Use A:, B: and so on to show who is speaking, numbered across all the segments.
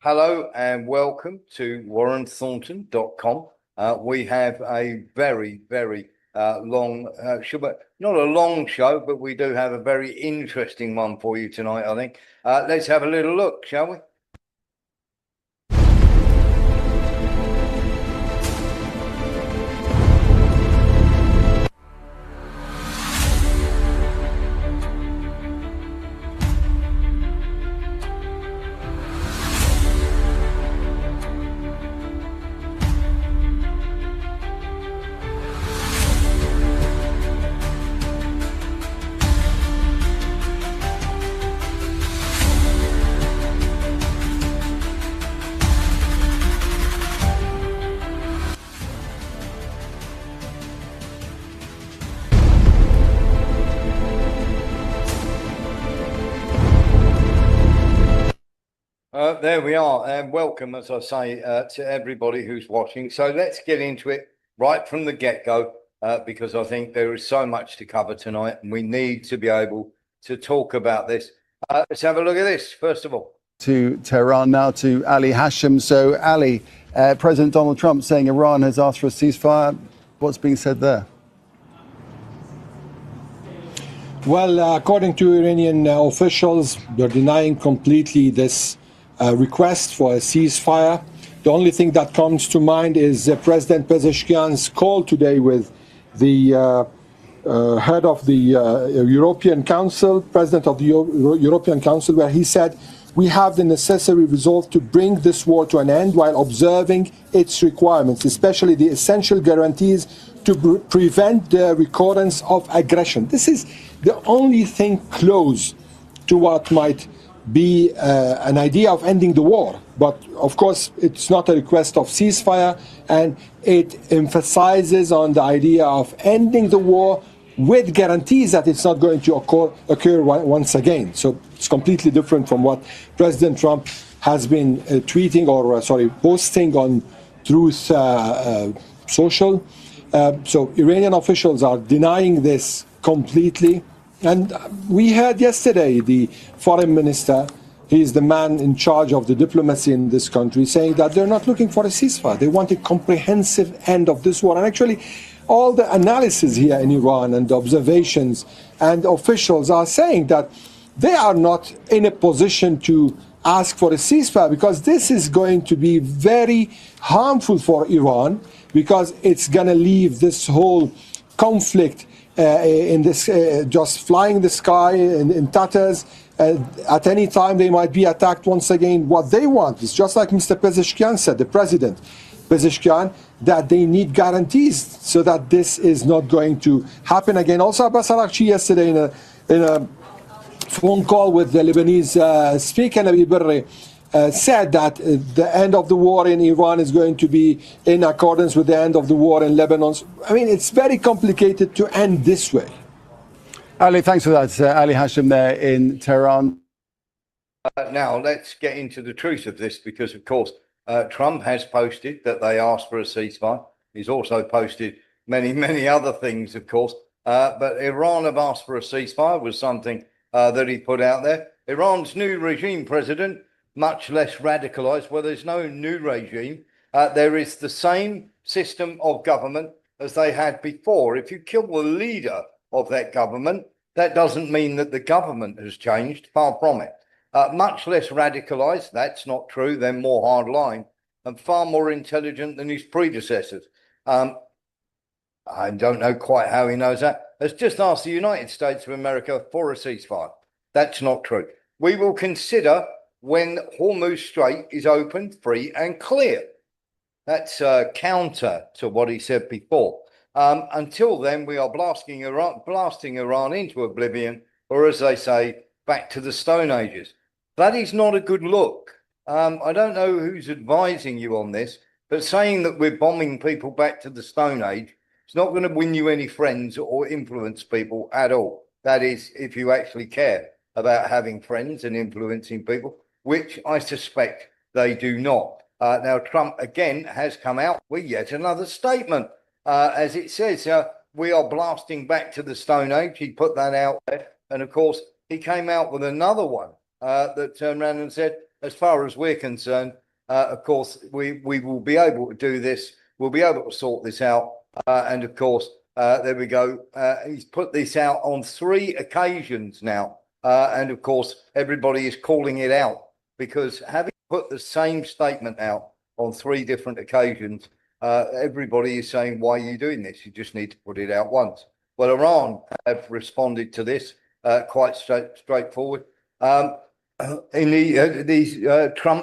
A: Hello and welcome to warrenthornton.com. We have a very long, not a long show, but we do have a very interesting one for you tonight, I think. Let's have a little look, shall we? There we are, and welcome, as I say, to everybody who's watching. So let's get into it right from the get-go, because I think there is so much to cover tonight, and we need to be able to talk about this. Let's have a look at this, first of all.
B: To Tehran now, to Ali Hashim. So, Ali, President Donald Trump saying Iran has asked for a ceasefire. What's being said there?
C: Well, according to Iranian officials, they're denying completely this request for a ceasefire. The only thing that comes to mind is President Pezeshkian's call today with the head of the European Council, President of the European Council, where he said, we have the necessary resolve to bring this war to an end while observing its requirements, especially the essential guarantees to prevent the recurrence of aggression. This is the only thing close to what might be an idea of ending the war. But of course, it's not a request of ceasefire, and it emphasizes on the idea of ending the war with guarantees that it's not going to occur once again. So it's completely different from what President Trump has been tweeting or, posting on Truth Social. So Iranian officials are denying this completely. And we heard yesterday the foreign minister, he's the man in charge of the diplomacy in this country, saying that they're not looking for a ceasefire. They want a comprehensive end of this war. And actually, all the analysis here in Iran and the observations and officials are saying that they are not in a position to ask for a ceasefire, because this is going to be very harmful for Iran, because it's going to leave this whole conflict in this just flying the sky in tatters. At any time they might be attacked once again. What they want is, just like Mr. Pezeshkian said, the president Pezeshkian, that they need guarantees so that this is not going to happen again. Also, Abbas Araghchi yesterday in a phone call with the Lebanese speaker, Nabi Berri, said that the end of the war in Iran is going to be in accordance with the end of the war in Lebanon. I mean, it's very complicated to end this way.
B: Ali, thanks for that. Ali Hashim there in Tehran.
A: Now, let's get into the truth of this, because, of course, Trump has posted that they asked for a ceasefire. He's also posted many other things, of course. But Iran have asked for a ceasefire was something that he put out there. Iran's new regime president, much less radicalized. Well, there's no new regime. There is the same system of government as they had before. If you kill the leader of that government, that doesn't mean that the government has changed. Far from it. Much less radicalized. That's not true. They're more hardline and far more intelligent than his predecessors. I don't know quite how he knows that. Let's just ask the United States of America for a ceasefire. That's not true. We will consider when Hormuz Strait is open, free and clear. That's counter to what he said before. Until then, we are blasting Iran into oblivion, or as they say, back to the Stone Ages. That is not a good look. I don't know who's advising you on this, but saying that we're bombing people back to the Stone Age, it's not going to win you any friends or influence people at all. That is, if you actually care about having friends and influencing people, which I suspect they do not. Now, Trump, again, has come out with yet another statement. As it says, we are blasting back to the Stone Age. He put that out there. And, of course, he came out with another one that turned around and said, as far as we're concerned, of course, we will be able to do this. We'll be able to sort this out. And of course, there we go. He's put this out on 3 occasions now. And of course, everybody is calling it out because having put the same statement out on 3 different occasions, everybody is saying, why are you doing this? You just need to put it out once. Well, Iran have responded to this quite straightforward. Trump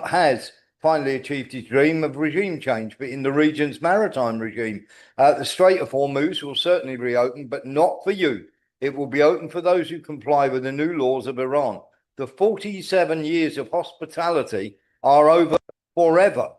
A: has finally achieved his dream of regime change, but in the region's maritime regime. The Strait of Hormuz will certainly reopen, but not for you. It will be open for those who comply with the new laws of Iran. The 47 years of hospitality are over forever.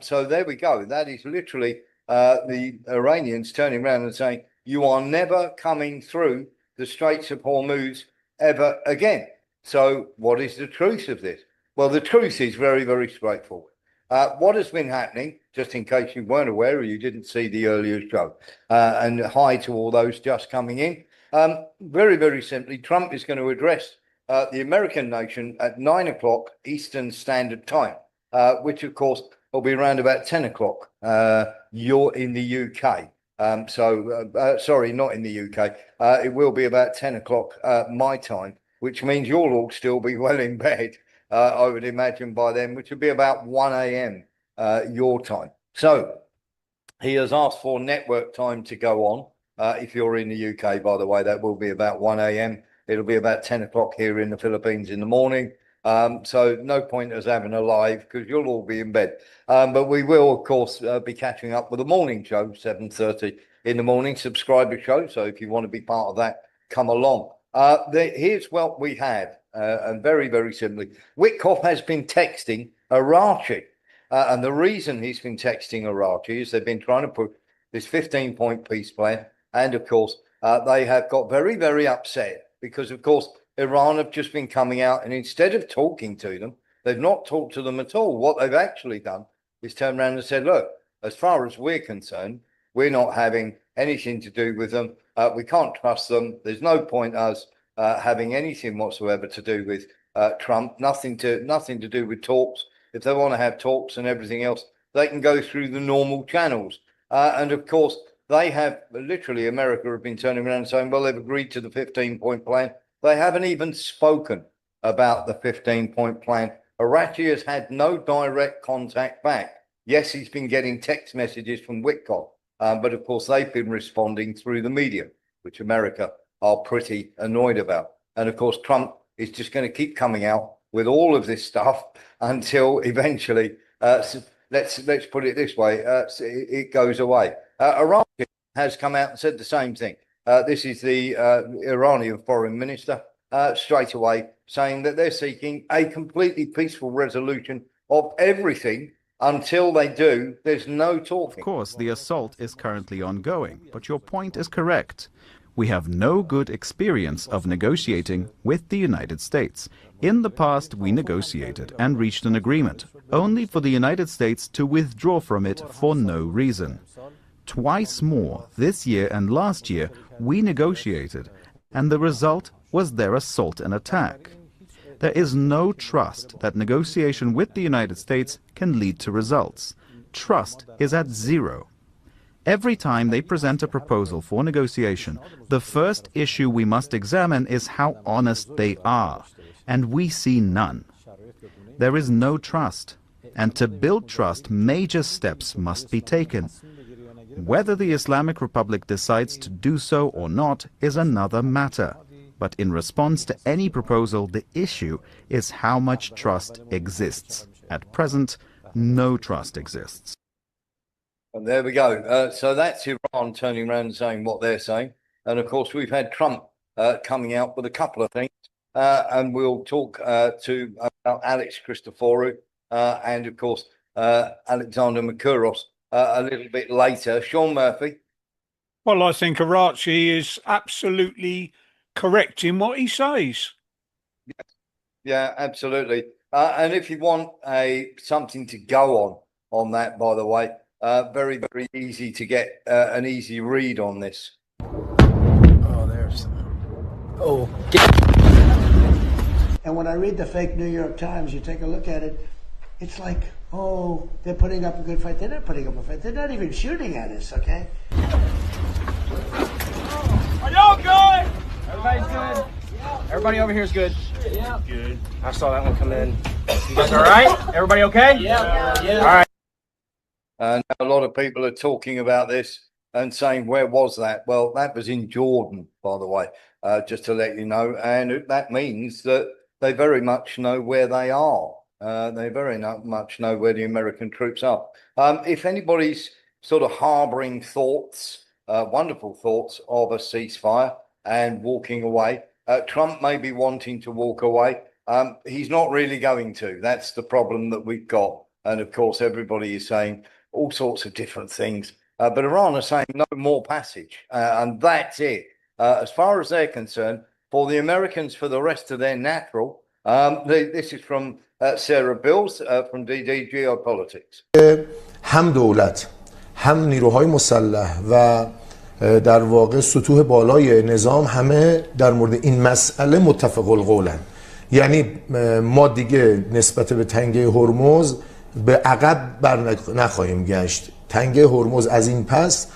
A: So there we go. That is literally the Iranians turning around and saying, you are never coming through the Straits of Hormuz ever again. So what is the truth of this? Well, the truth is very, very straightforward. What has been happening, just in case you weren't aware or you didn't see the earlier show, and hi to all those just coming in. Very, very simply, Trump is going to address the American nation at 9 o'clock Eastern Standard Time, which, of course, will be around about 10 o'clock. You're in the UK. Sorry, not in the UK. It will be about 10 o'clock my time, which means you'll all still be well in bed, I would imagine by then, which would be about 1 a.m. Your time. So he has asked for network time to go on. If you're in the UK, by the way, that will be about 1 a.m. It'll be about 10 o'clock here in the Philippines in the morning. So no point us having a live because you'll all be in bed. But we will, of course, be catching up with the morning show, 7:30 in the morning, subscriber show. So if you want to be part of that, come along. Here's what we have, and very, very simply, Witkoff has been texting Arachi. And the reason he's been texting Arachi is they've been trying to put this 15-point peace plan. And of course, they have got very, very upset because, of course, Iran have just been coming out and instead of talking to them, they've not talked to them at all. What they've actually done is turned around and said, look, as far as we're concerned, we're not having anything to do with them. We can't trust them. There's no point us having anything whatsoever to do with Trump. Nothing to do with talks. If they want to have talks and everything else, they can go through the normal channels. And of course, they have literally, America have been turning around and saying, well, they've agreed to the 15-point plan. They haven't even spoken about the 15-point plan. Arachi has had no direct contact back. Yes, he's been getting text messages from Witkoff, but of course, they've been responding through the media, which America are pretty annoyed about. And of course, Trump is just going to keep coming out with all of this stuff until eventually, let's put it this way, it goes away. Iran has come out and said the same thing. This is the Iranian foreign minister straight away saying that they're seeking a completely peaceful resolution of everything. Until they do, there's no talking.
D: Of course, the assault is currently ongoing, but your point is correct. We have no good experience of negotiating with the United States. In the past, we negotiated and reached an agreement, only for the United States to withdraw from it for no reason. Twice more, this year and last year, we negotiated, and the result was their assault and attack. There is no trust that negotiation with the United States can lead to results. Trust is at zero. Every time they present a proposal for negotiation, the first issue we must examine is how honest they are, and we see none. There is no trust, and to build trust, major steps must be taken. Whether the Islamic Republic decides to do so or not is another matter. But in response to any proposal, the issue is how much trust exists. At present, no trust exists.
A: And there we go. So that's Iran turning around and saying what they're saying. And of course, we've had Trump coming out with a couple of things. And we'll talk to about Alex Christoforou and, of course, Alexander Makouros a little bit later. Sean Murphy.
E: Well, I think Arachi is absolutely correct in what he says.
A: Yeah, absolutely. And if you want something to go on that, by the way, very, very easy to get an easy read on this.
F: Oh, there's. Oh. And when I read the fake New York Times, you take a look at it, it's like, oh, they're putting up a good fight. They're not putting up a fight. They're not even shooting at us, okay?
G: Are y'all good? Everybody's good. Everybody over here is good. Yeah. Good. I saw that one come in. You guys all right? Everybody okay? Yeah. All right.
A: And a lot of people are talking about this and saying, where was that? Well, that was in Jordan, by the way, just to let you know. And that means that they very much know where they are. They very much know where the American troops are. If anybody's sort of harboring thoughts, wonderful thoughts of a ceasefire and walking away, Trump may be wanting to walk away. He's not really going to. That's the problem that we've got. And of course, everybody is saying all sorts of different things. But Iran are saying no more passage. And that's it. As far as they're concerned, for the Americans, for the rest of their natural, this is from Sarah Bills from DD Geopolitics.
H: هم دولت هم نیروهای مسلح و در واقع سطوح بالای نظام همه در مورد این مسئله متفق القولن. یعنی ما دیگه نسبت به تنگه هرمز به عقب بر نخواهیم گشت. تنگه هرمز از این پس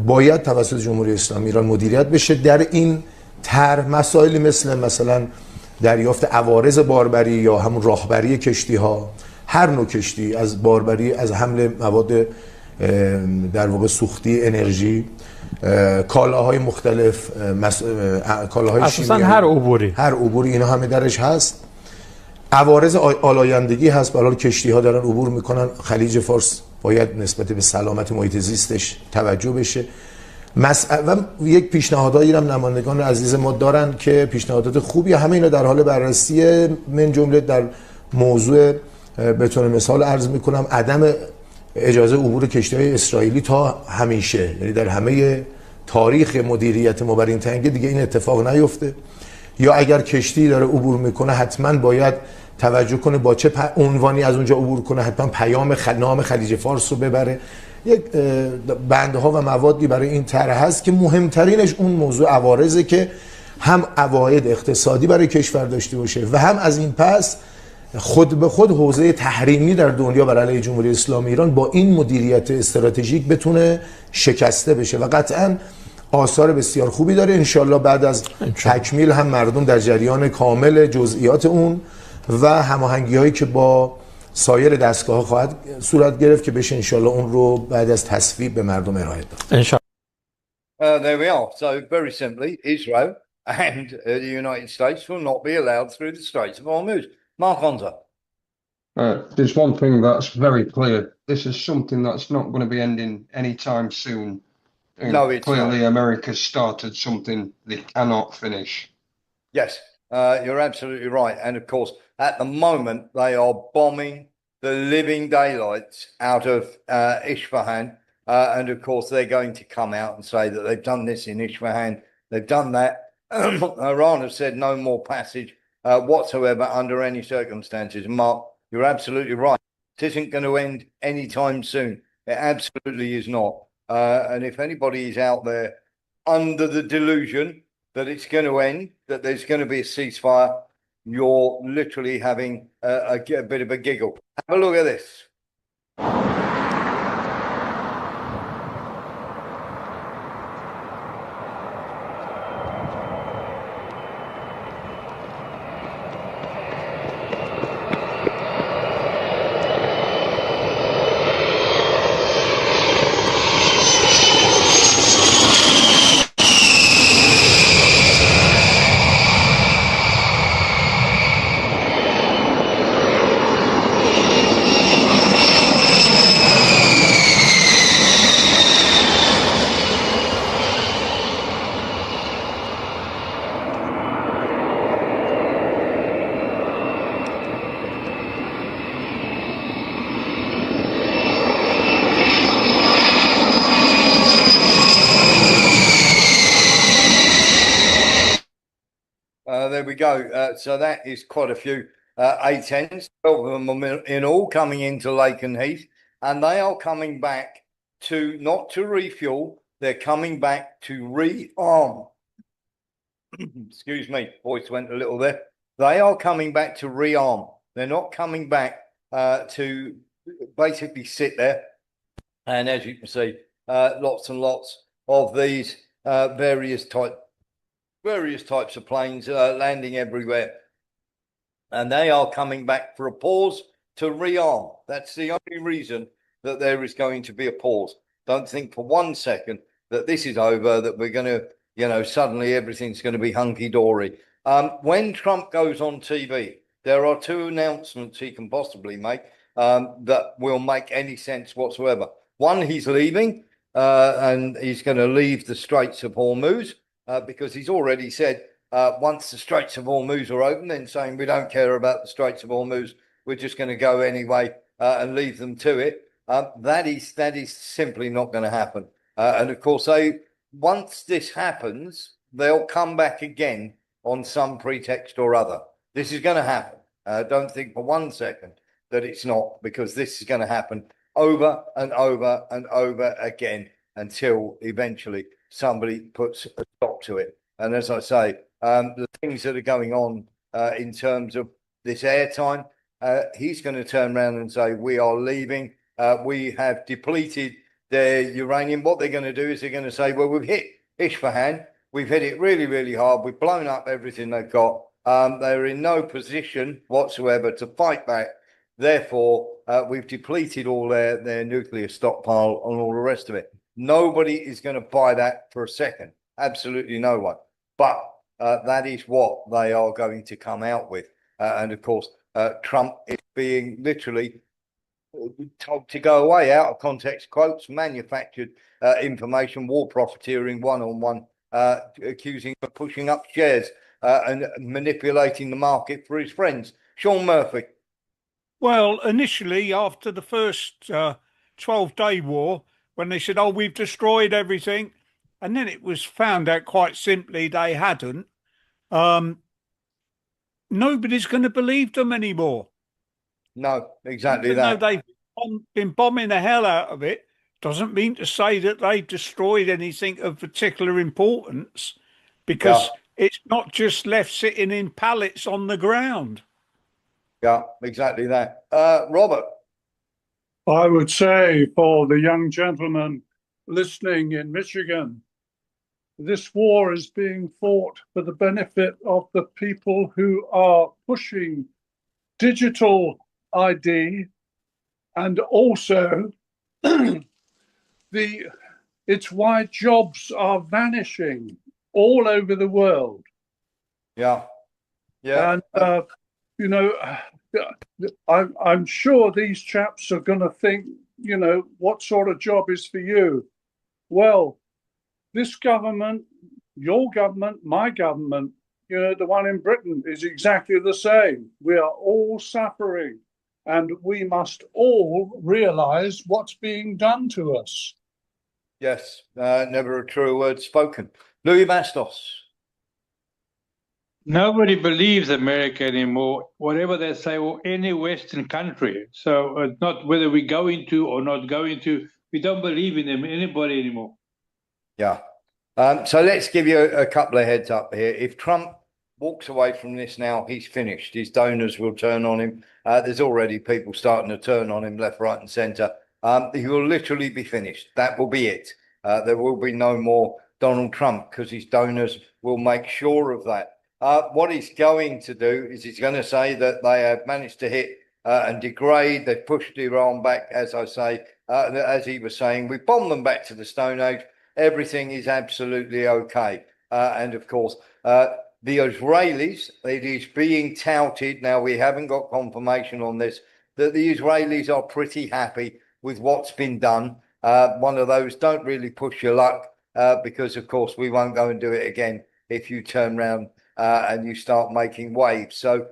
H: باید توسط جمهوری اسلامی ایران مدیریت بشه. در این طرح مسائلی مثلا دریافت عوارض باربری یا همون راهبری کشتی ها، هر نوع کشتی، از باربری، از حمل مواد در واقع سوختی، انرژی، کالاهای مختلف، کالاهای شیمیایی، هر عبوری اینا همه درش هست. عوارض آلایندگی هست، برای کشتی ها دارن عبور میکنن. خلیج فارس باید نسبت به سلامت محیط زیستش توجه بشه. و یک پیشنهادایی هم نمایندگان عزیز ما دارن که پیشنهادات خوبی، همه اینا در حال بررسی. من جمله در موضوع به طور مثال عرض میکنم عدم اجازه عبور کشتی‌های اسرائیلی تا همیشه، یعنی در همه تاریخ مدیریت ما بر این تنگه دیگه این اتفاق نیفته. یا اگر کشتی داره عبور میکنه حتما باید توجه کنه با چه عنوانی از اونجا عبور کنه، حتما پیام نام خلیج فارس رو ببره. یک بندها و موادی برای این طرح هست که مهمترینش اون موضوع عوارضه که هم عواید اقتصادی برای کشور داشته باشه و هم از این پس خود به خود حوزه تحریمی در دنیا بر علیه جمهوری اسلامی ایران با این مدیریت استراتژیک بتونه شکسته بشه و قطعاً آثار بسیار خوبی داره. انشالله بعد از تکمیل هم مردم در جریان کامل جزئیات اون و هماهنگی هایی که با سایر دستگاه ها خواهد صورت گرفت که بشه انشالله اون رو بعد از تصویب به مردم ارائه داد.
C: انشالله.
A: There we are. So very simply, Israel and the United States will not be allowed through the Straits of Hormuz. Mark Honza.
I: There's one thing that's very clear. This is something that's not going to be ending anytime soon. And
A: no, it's
I: clearly
A: not.
I: America's started something they cannot finish.
A: Yes, you're absolutely right. And of course, at the moment, they are bombing the living daylights out of Isfahan. And of course, they're going to come out and say that they've done this in Isfahan. They've done that. Iran has said no more passage whatsoever under any circumstances. Mark, you're absolutely right. It isn't going to end anytime soon. It absolutely is not. And if anybody is out there under the delusion that it's going to end, that there's going to be a ceasefire, you're literally having a bit of a giggle. Have a look at this. There we go. So that is quite a few A10s, 12 of them in all coming into Lakenheath, and they are coming back to not to refuel, they're coming back to rearm. Excuse me, voice went a little there. They are coming back to rearm. They're not coming back to basically sit there. And as you can see, lots and lots of these various types of planes landing everywhere. And they are coming back for a pause to rearm. That's the only reason that there is going to be a pause. Don't think for 1 second that this is over, that we're going to, suddenly everything's going to be hunky-dory. When Trump goes on TV, there are 2 announcements he can possibly make that will make any sense whatsoever. One, he's leaving, and he's going to leave the Straits of Hormuz because he's already said once the Straits of Hormuz are open, then saying we don't care about the Straits of Hormuz, we're just going to go anyway and leave them to it. That is simply not going to happen. And of course, once this happens, they'll come back again on some pretext or other. This is going to happen. Don't think for 1 second that it's not, because this is going to happen over and over and over again until eventually somebody puts a stop to it. And as I say, the things that are going on in terms of this airtime, he's going to turn around and say, we are leaving. We have depleted their uranium. What they're going to do is they're going to say, well, we've hit Isfahan. We've hit it really, really hard. We've blown up everything they've got. They're in no position whatsoever to fight back. Therefore, we've depleted all their nuclear stockpile and all the rest of it. Nobody is going to buy that for a second. Absolutely no one. But that is what they are going to come out with. And of course, Trump is being literally told to go away, out of context quotes, manufactured information, war profiteering, one-on-one, accusing of pushing up shares and manipulating the market for his friends. Sean Murphy.
E: Well, initially, after the first 12-day war, when they said, oh, we've destroyed everything, and then it was found out quite simply they hadn't, nobody's going to believe them anymore.
A: No, exactly
E: Even
A: that.
E: though they've been bombing the hell out of it, doesn't mean to say that they destroyed anything of particular importance, because it's not just left sitting in pallets on the ground.
A: Yeah, exactly that. Robert.
J: I would say for the young gentleman listening in Michigan, this war is being fought for the benefit of the people who are pushing digital ID, and also it's why jobs are vanishing all over the world.
A: Yeah.
J: And I'm sure these chaps are going to think, what sort of job is for you? Well, this government, your government, my government, the one in Britain is exactly the same. We are all suffering, and we must all realize what's being done to us.
A: Yes, never a truer word spoken. Louis Bastos.
K: Nobody believes America anymore, whatever they say, or any Western country. So it's not whether we're going to or not going to. We don't believe in them, anybody anymore.
A: Yeah. So let's give you a couple of heads up here. If Trump walks away from this now, he's finished. His donors will turn on him. There's already people starting to turn on him left, right and centre. He will literally be finished. That will be it. There will be no more Donald Trump, because his donors will make sure of that. What he's going to do is he's going to say that they have managed to hit and degrade. They've pushed Iran back, as I say, as he was saying. We bombed them back to the Stone Age. Everything is absolutely okay. And of course, the Israelis, it is being touted, now we haven't got confirmation on this, that the Israelis are pretty happy with what's been done. One of those, don't really push your luck, because of course we won't go and do it again if you turn around and you start making waves. So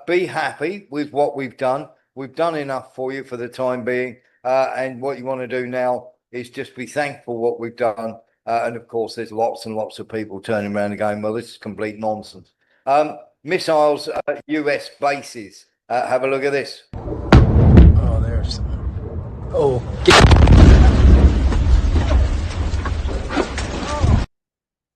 A: be happy with what we've done. We've done enough for you for the time being. And what you want to do now is just be thankful what we've done. And of course, there's lots and lots of people turning around and going, well, this is complete nonsense. Missiles, US bases. Have a look at this.
L: Oh, there's. Oh.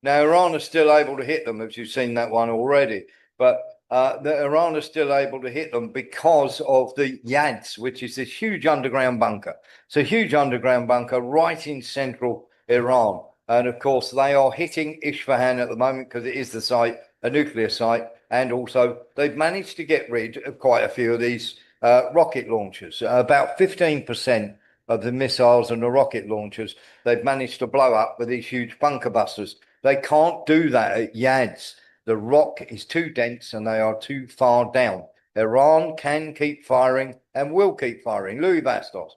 A: Now, Iran is still able to hit them, as you've seen that one already. But that Iran are still able to hit them because of the Yads, which is this huge underground bunker. It's a huge underground bunker right in central Iran. And of course, they are hitting Isfahan at the moment because it is the site, a nuclear site. And also, they've managed to get rid of quite a few of these rocket launchers. About 15% of the missiles and the rocket launchers, they've managed to blow up with these huge bunker busters. They can't do that at Yads. The rock is too dense and they are too far down. Iran can keep firing and will keep firing. Louis Bastos.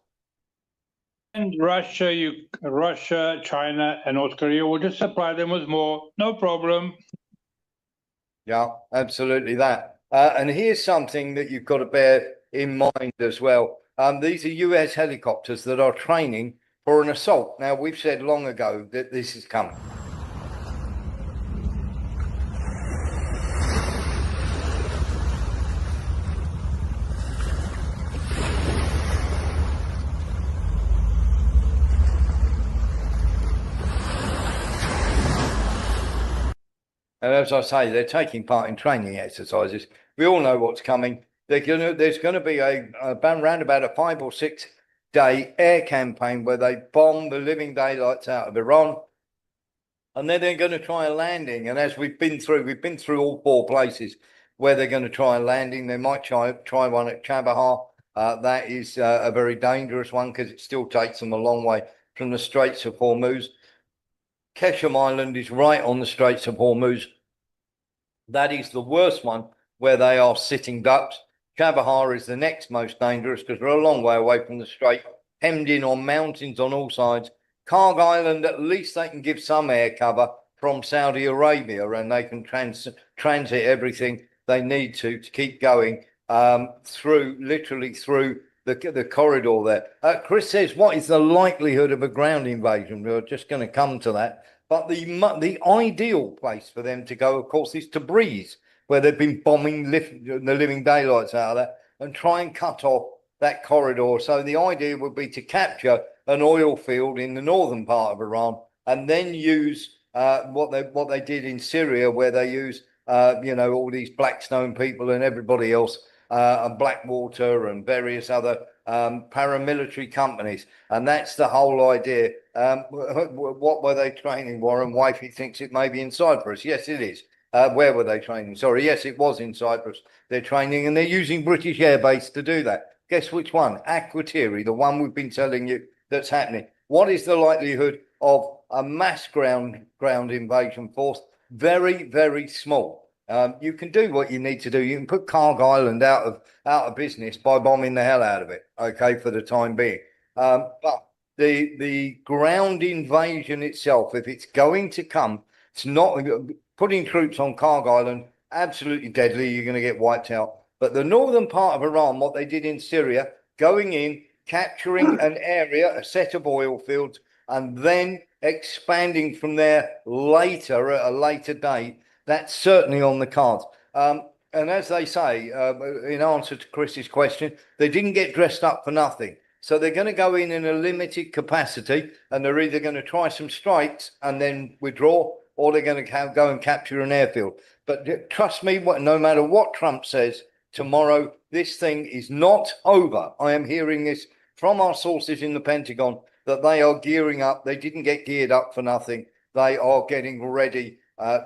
K: And Russia, China, and North Korea will just supply them with more. No problem.
A: Yeah, absolutely that. And here's something that you've got to bear in mind as well. These are US helicopters that are training for an assault. Now, we've said long ago that this is coming. And as I say, they're taking part in training exercises. We all know what's coming. There's going to be around about a 5 or 6 day air campaign where they bomb the living daylights out of Iran. And then they're going to try a landing. And as we've been through all 4 places where they're going to try a landing. They might try one at Chabahar. That is a very dangerous one because it still takes them a long way from the Straits of Hormuz. Keshem Island is right on the Straits of Hormuz. That is the worst one where they are sitting ducks. Chabahar is the next most dangerous because we're a long way away from the strait, hemmed in on mountains on all sides. Karg Island, at least they can give some air cover from Saudi Arabia and they can transit everything they need to keep going literally through the corridor there. Chris says, what is the likelihood of a ground invasion? We're just going to come to that. But the ideal place for them to go, of course, is Tabriz, where they've been bombing the living daylights out of that and try and cut off that corridor. So the idea would be to capture an oil field in the northern part of Iran and then use what they did in Syria, where they use all these Blackstone people and everybody else, and Blackwater and various other paramilitary companies. And that's the whole idea. What were they training? Warren Wifey thinks it may be in Cyprus. Yes, it is. Where were they training? Sorry, yes, it was in Cyprus. They're training and they're using British Air Base to do that. Guess which one? Akrotiri, the one we've been telling you that's happening. What is the likelihood of a mass ground invasion force? Very, very small. You can do what you need to do. You can put Karg Island out of business by bombing the hell out of it, okay, for the time being. But the ground invasion itself, if it's going to come, it's not putting troops on Karg Island, absolutely deadly. You're going to get wiped out. But the northern part of Iran, what they did in Syria, going in, capturing an area, a set of oil fields, and then expanding from there later, at a later date, that's certainly on the cards. And as they say, in answer to Chris's question, they didn't get dressed up for nothing. So they're going to go in a limited capacity, and they're either going to try some strikes and then withdraw, or they're going to go and capture an airfield. But trust me, no matter what Trump says tomorrow, this thing is not over. I am hearing this from our sources in the Pentagon that they are gearing up. They didn't get geared up for nothing. They are getting ready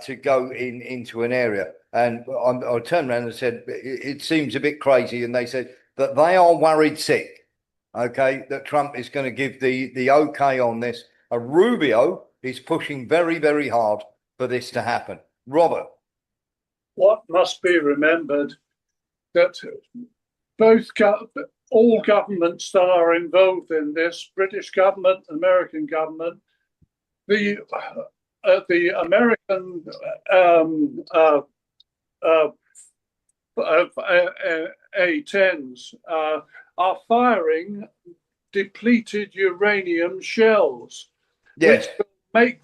A: to go into an area. And I turned around and said, it seems a bit crazy. And they said that they are worried sick, okay, that Trump is going to give the okay on this. Rubio is pushing very, very hard for this to happen. Robert.
J: What must be remembered that all governments that are involved in this, British government, American government, the American A-10s are firing depleted uranium shells,
A: yes,
J: which will make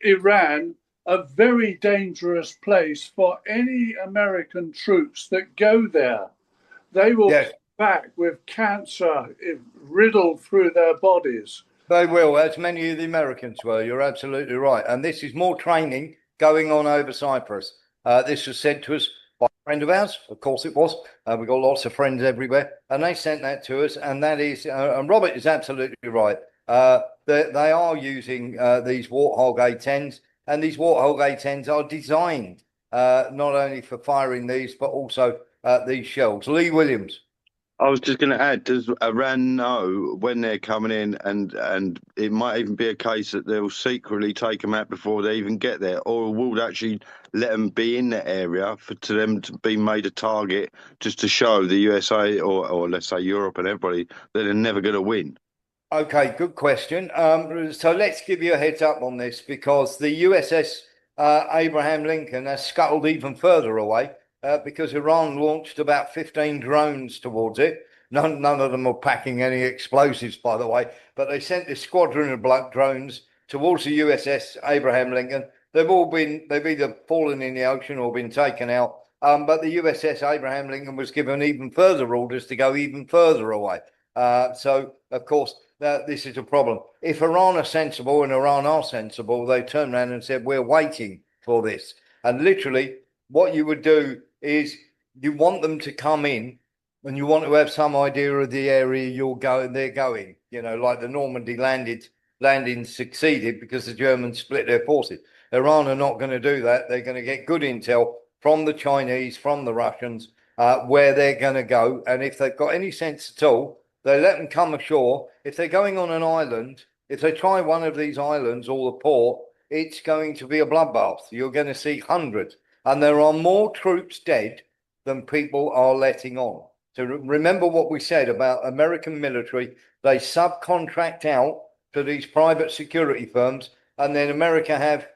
J: Iran a very dangerous place for any American troops that go there. They will come back with cancer riddled through their bodies.
A: They will, as many of the Americans were. You're absolutely right. And this is more training going on over Cyprus. This was said to us by a friend of ours. Of course it was. We've got lots of friends everywhere, and they sent that to us. And that is, and Robert is absolutely right. They are using these Warthog A10s, and these Warthog A10s are designed not only for firing these, but also these shells. Lee Williams.
M: I was just going to add, does Iran know when they're coming in, and it might even be a case that they'll secretly take them out before they even get there, or will they actually let them be in the area to them to be made a target, just to show the USA or let's say Europe and everybody that they're never going to win?
A: Okay, good question. So let's give you a heads up on this, because the USS Abraham Lincoln has scuttled even further away because Iran launched about 15 drones towards it. None of them were packing any explosives, by the way, but they sent this squadron of drones towards the USS Abraham Lincoln. They've either fallen in the ocean or been taken out. But the USS Abraham Lincoln was given even further orders to go even further away. So, of course, this is a problem. If Iran are sensible, and Iran are sensible, they turned around and said, we're waiting for this. And literally, what you would do is you want them to come in, and you want to have some idea of the area they're going. You know, like the Normandy landing succeeded because the Germans split their forces. Iran are not going to do that. They're going to get good intel from the Chinese, from the Russians, where they're going to go. And if they've got any sense at all, they let them come ashore. If they're going on an island, if they try one of these islands or the port, it's going to be a bloodbath. You're going to see hundreds. And there are more troops dead than people are letting on. So remember what we said about American military. They subcontract out to these private security firms, and then America have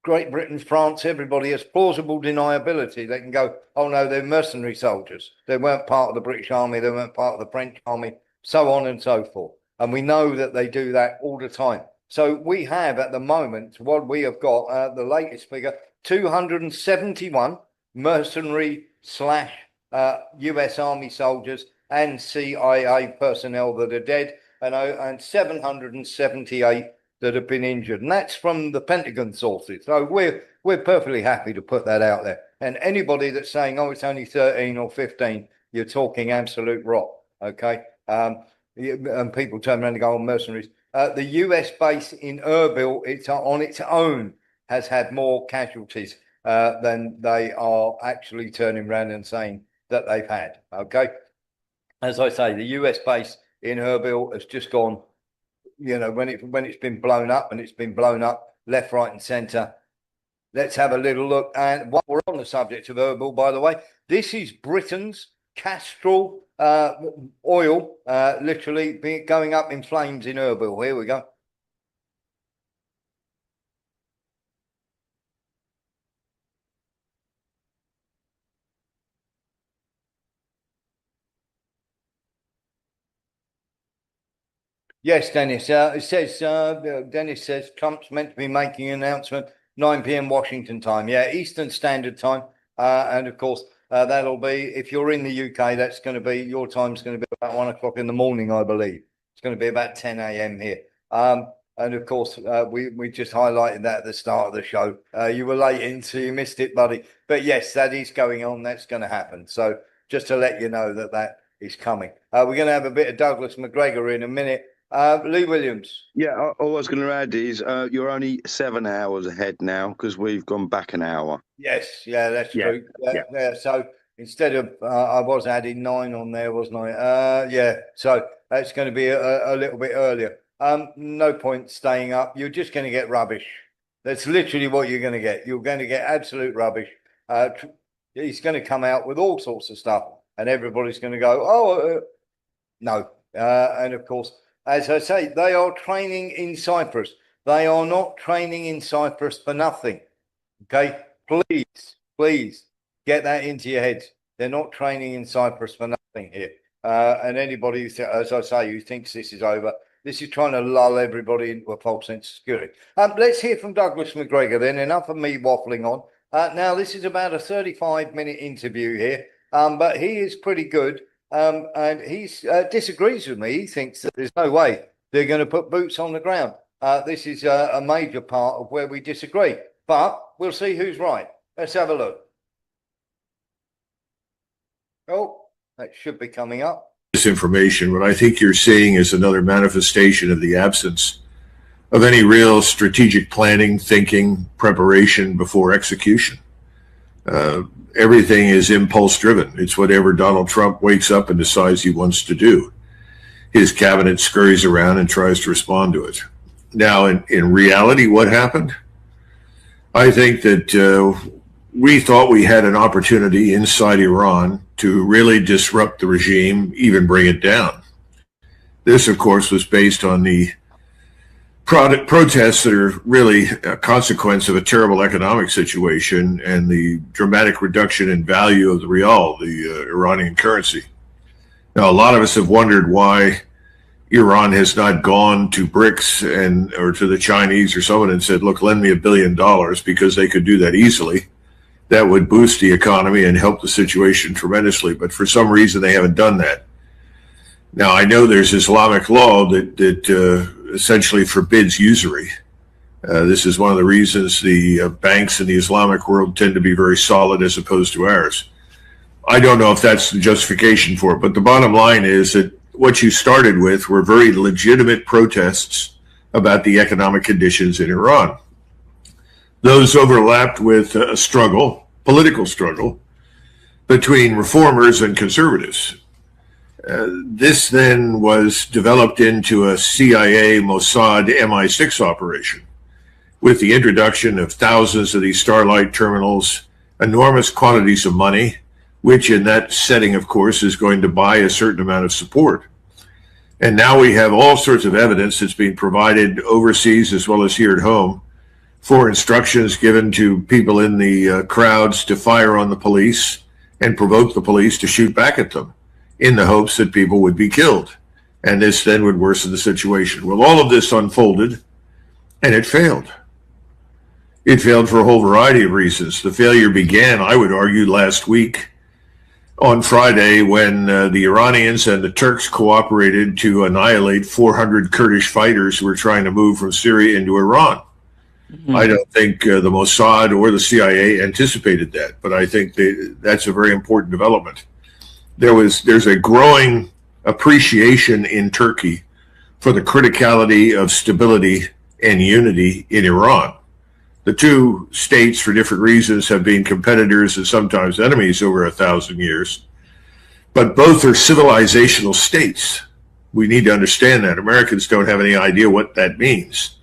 A: Great Britain, France, everybody has plausible deniability. They can go, oh no, they're mercenary soldiers. They weren't part of the British Army. They weren't part of the French Army, so on and so forth. And we know that they do that all the time. So we have at the moment, what we have got, the latest figure, 271 mercenary / US Army soldiers and CIA personnel that are dead, and 778 that have been injured, and that's from the Pentagon sources. So we're perfectly happy to put that out there. And anybody that's saying, oh, it's only 13 or 15, you're talking absolute rot. Okay, and people turn around and go, oh, mercenaries. The US base in Erbil, it's on its own, has had more casualties than they are actually turning around and saying that they've had. Okay, as I say, the US base in Erbil has just gone. You know, when it's been blown up, and it's been blown up left, right, and centre. Let's have a little look. And while we're on the subject of Erbil, by the way, this is Britain's Castrol oil, literally going up in flames in Erbil. Here we go. Yes, Dennis. It says Dennis says Trump's meant to be making an announcement 9 p.m. Washington time. Yeah, Eastern Standard Time. And of course, that'll be, if you're in the UK, that's going to be, your time's going to be about 1 o'clock in the morning, I believe. It's going to be about 10 a.m. here. And of course, we just highlighted that at the start of the show. You were late in, so you missed it, buddy. But yes, that is going on. That's going to happen. So just to let you know that is coming. We're going to have a bit of Douglas McGregor in a minute. Lee Williams.
M: Yeah, all I was going to add is you're only 7 hours ahead now because we've gone back an hour.
A: Yes, yeah, that's true. Yeah. So instead of I was adding 9 on there, wasn't I? Yeah. So that's going to be a little bit earlier. No point staying up. You're just going to get rubbish. That's literally what you're going to get. You're going to get absolute rubbish. He's going to come out with all sorts of stuff, and everybody's going to go, oh, no. And of course, as I say, they are training in Cyprus. They are not training in Cyprus for nothing. Okay, please get that into your heads. They're not training in Cyprus for nothing here. And anybody, as I say, who thinks this is over, this is trying to lull everybody into a false sense of security. Let's hear from Douglas McGregor then. Enough of me waffling on. Now, this is about a 35-minute interview here, but he is pretty good. And he disagrees with me. He thinks that there's no way they're going to put boots on the ground. This is a major part of where we disagree. But we'll see who's right. Let's have a look. Oh, that should be coming up.
N: This information, what I think you're seeing is another manifestation of the absence of any real strategic planning, thinking, preparation before execution. Everything is impulse driven. It's whatever Donald Trump wakes up and decides he wants to do. His cabinet scurries around and tries to respond to it. Now, in reality, what happened? I think that we thought we had an opportunity inside Iran to really disrupt the regime, even bring it down. This, of course, was based on the protests that are really a consequence of a terrible economic situation and the dramatic reduction in value of the rial, the Iranian currency. Now, a lot of us have wondered why Iran has not gone to BRICS or to the Chinese or someone and said, look, lend me $1 billion, because they could do that easily. That would boost the economy and help the situation tremendously. But for some reason, they haven't done that. Now, I know there's Islamic law that essentially forbids usury. This is one of the reasons the banks in the Islamic world tend to be very solid as opposed to ours. I don't know if that's the justification for it, but the bottom line is that what you started with were very legitimate protests about the economic conditions in Iran. Those overlapped with a struggle, political struggle, between reformers and conservatives. This then was developed into a CIA, Mossad, MI6 operation with the introduction of thousands of these Starlight terminals, enormous quantities of money, which in that setting, of course, is going to buy a certain amount of support. And now we have all sorts of evidence that's being provided overseas as well as here at home for instructions given to people in the crowds to fire on the police and provoke the police to shoot back at them in the hopes that people would be killed. And this then would worsen the situation. Well, all of this unfolded, and it failed. It failed for a whole variety of reasons. The failure began, I would argue, last week on Friday when the Iranians and the Turks cooperated to annihilate 400 Kurdish fighters who were trying to move from Syria into Iran. Mm-hmm. I don't think the Mossad or the CIA anticipated that, but I think that's a very important development. There's a growing appreciation in Turkey for the criticality of stability and unity in Iran. The two states, for different reasons, have been competitors and sometimes enemies over 1,000 years, but both are civilizational states. We need to understand that. Americans don't have any idea what that means.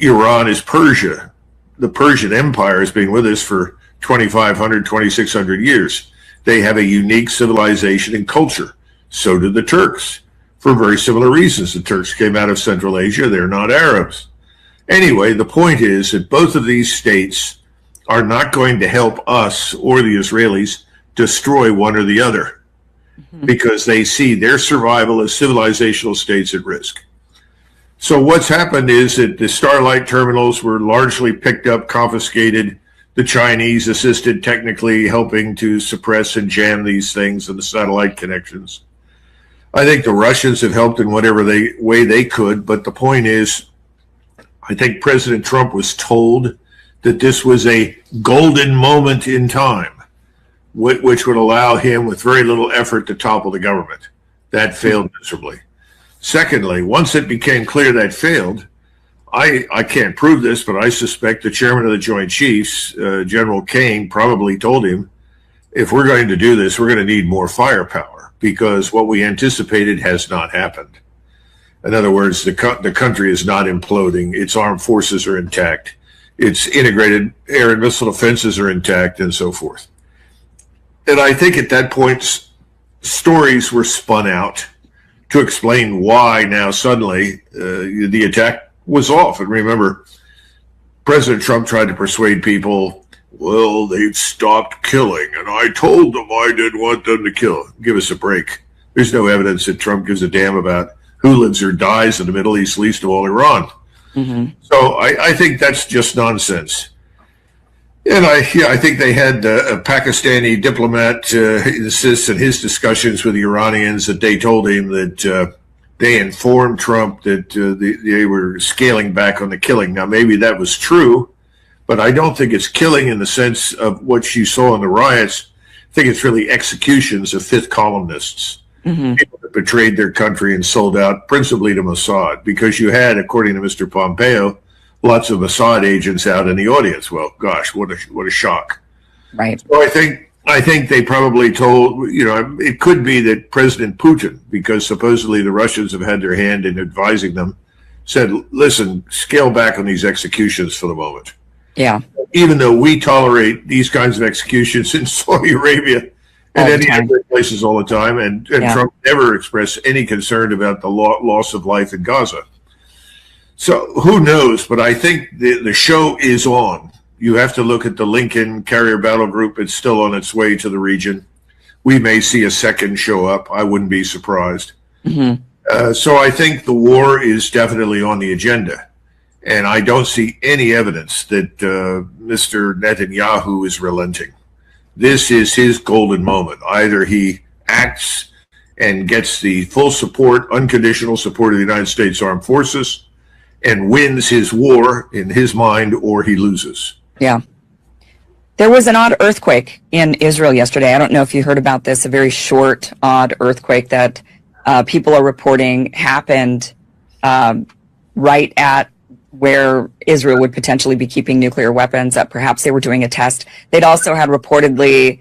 N: Iran is Persia. The Persian Empire has been with us for 2,500, 2,600 years. They have a unique civilization and culture. So did the Turks, for very similar reasons. The Turks came out of Central Asia. They're not Arabs. Anyway, the point is that both of these states are not going to help us or the Israelis destroy one or the other, because they see their survival as civilizational states at risk. So what's happened is that the Starlight terminals were largely picked up, confiscated. The Chinese assisted technically helping to suppress and jam these things and the satellite connections. I think the Russians have helped in whatever way they could, but the point is, I think President Trump was told that this was a golden moment in time, which would allow him with very little effort to topple the government. That failed miserably. Secondly, once it became clear that failed, I can't prove this, but I suspect the chairman of the Joint Chiefs, General Kane, probably told him, if we're going to do this, we're going to need more firepower, because what we anticipated has not happened. In other words, the country is not imploding. Its armed forces are intact. Its integrated air and missile defenses are intact, and so forth. And I think at that point, stories were spun out to explain why now suddenly the attack was off. And remember, President Trump tried to persuade people, well, they've stopped killing, and I told them I didn't want them to kill. Give us a break. There's no evidence that Trump gives a damn about who lives or dies in the Middle East, least of all Iran. Mm-hmm. So I think that's just nonsense. And I think they had a Pakistani diplomat insists in his discussions with the Iranians that they told him that they informed Trump that they were scaling back on the killing. Now, maybe that was true, but I don't think it's killing in the sense of what you saw in the riots, think it's really executions of fifth columnists, people that betrayed their country and sold out principally to Mossad, because you had, according to Mr. Pompeo, lots of Mossad agents out in the audience. Well, gosh, what a shock.
O: Right.
N: So I think they probably told, it could be that President Putin, because supposedly the Russians have had their hand in advising them, said, listen, scale back on these executions for the moment.
O: Yeah.
N: Even though we tolerate these kinds of executions in Saudi Arabia and any other places all the time, and Trump never expressed any concern about the loss of life in Gaza. So who knows? But I think the show is on. You have to look at the Lincoln Carrier Battle Group. It's still on its way to the region. We may see a second show up. I wouldn't be surprised. So I think the war is definitely on the agenda. And I don't see any evidence that Mr. Netanyahu is relenting. This is his golden moment. Either he acts and gets the full support, unconditional support of the United States Armed Forces, and wins his war in his mind, or he loses.
O: Yeah. There was an odd earthquake in Israel yesterday. I don't know if you heard about this, a very short, odd earthquake that people are reporting happened right at where Israel would potentially be keeping nuclear weapons, that perhaps they were doing a test. They'd also had reportedly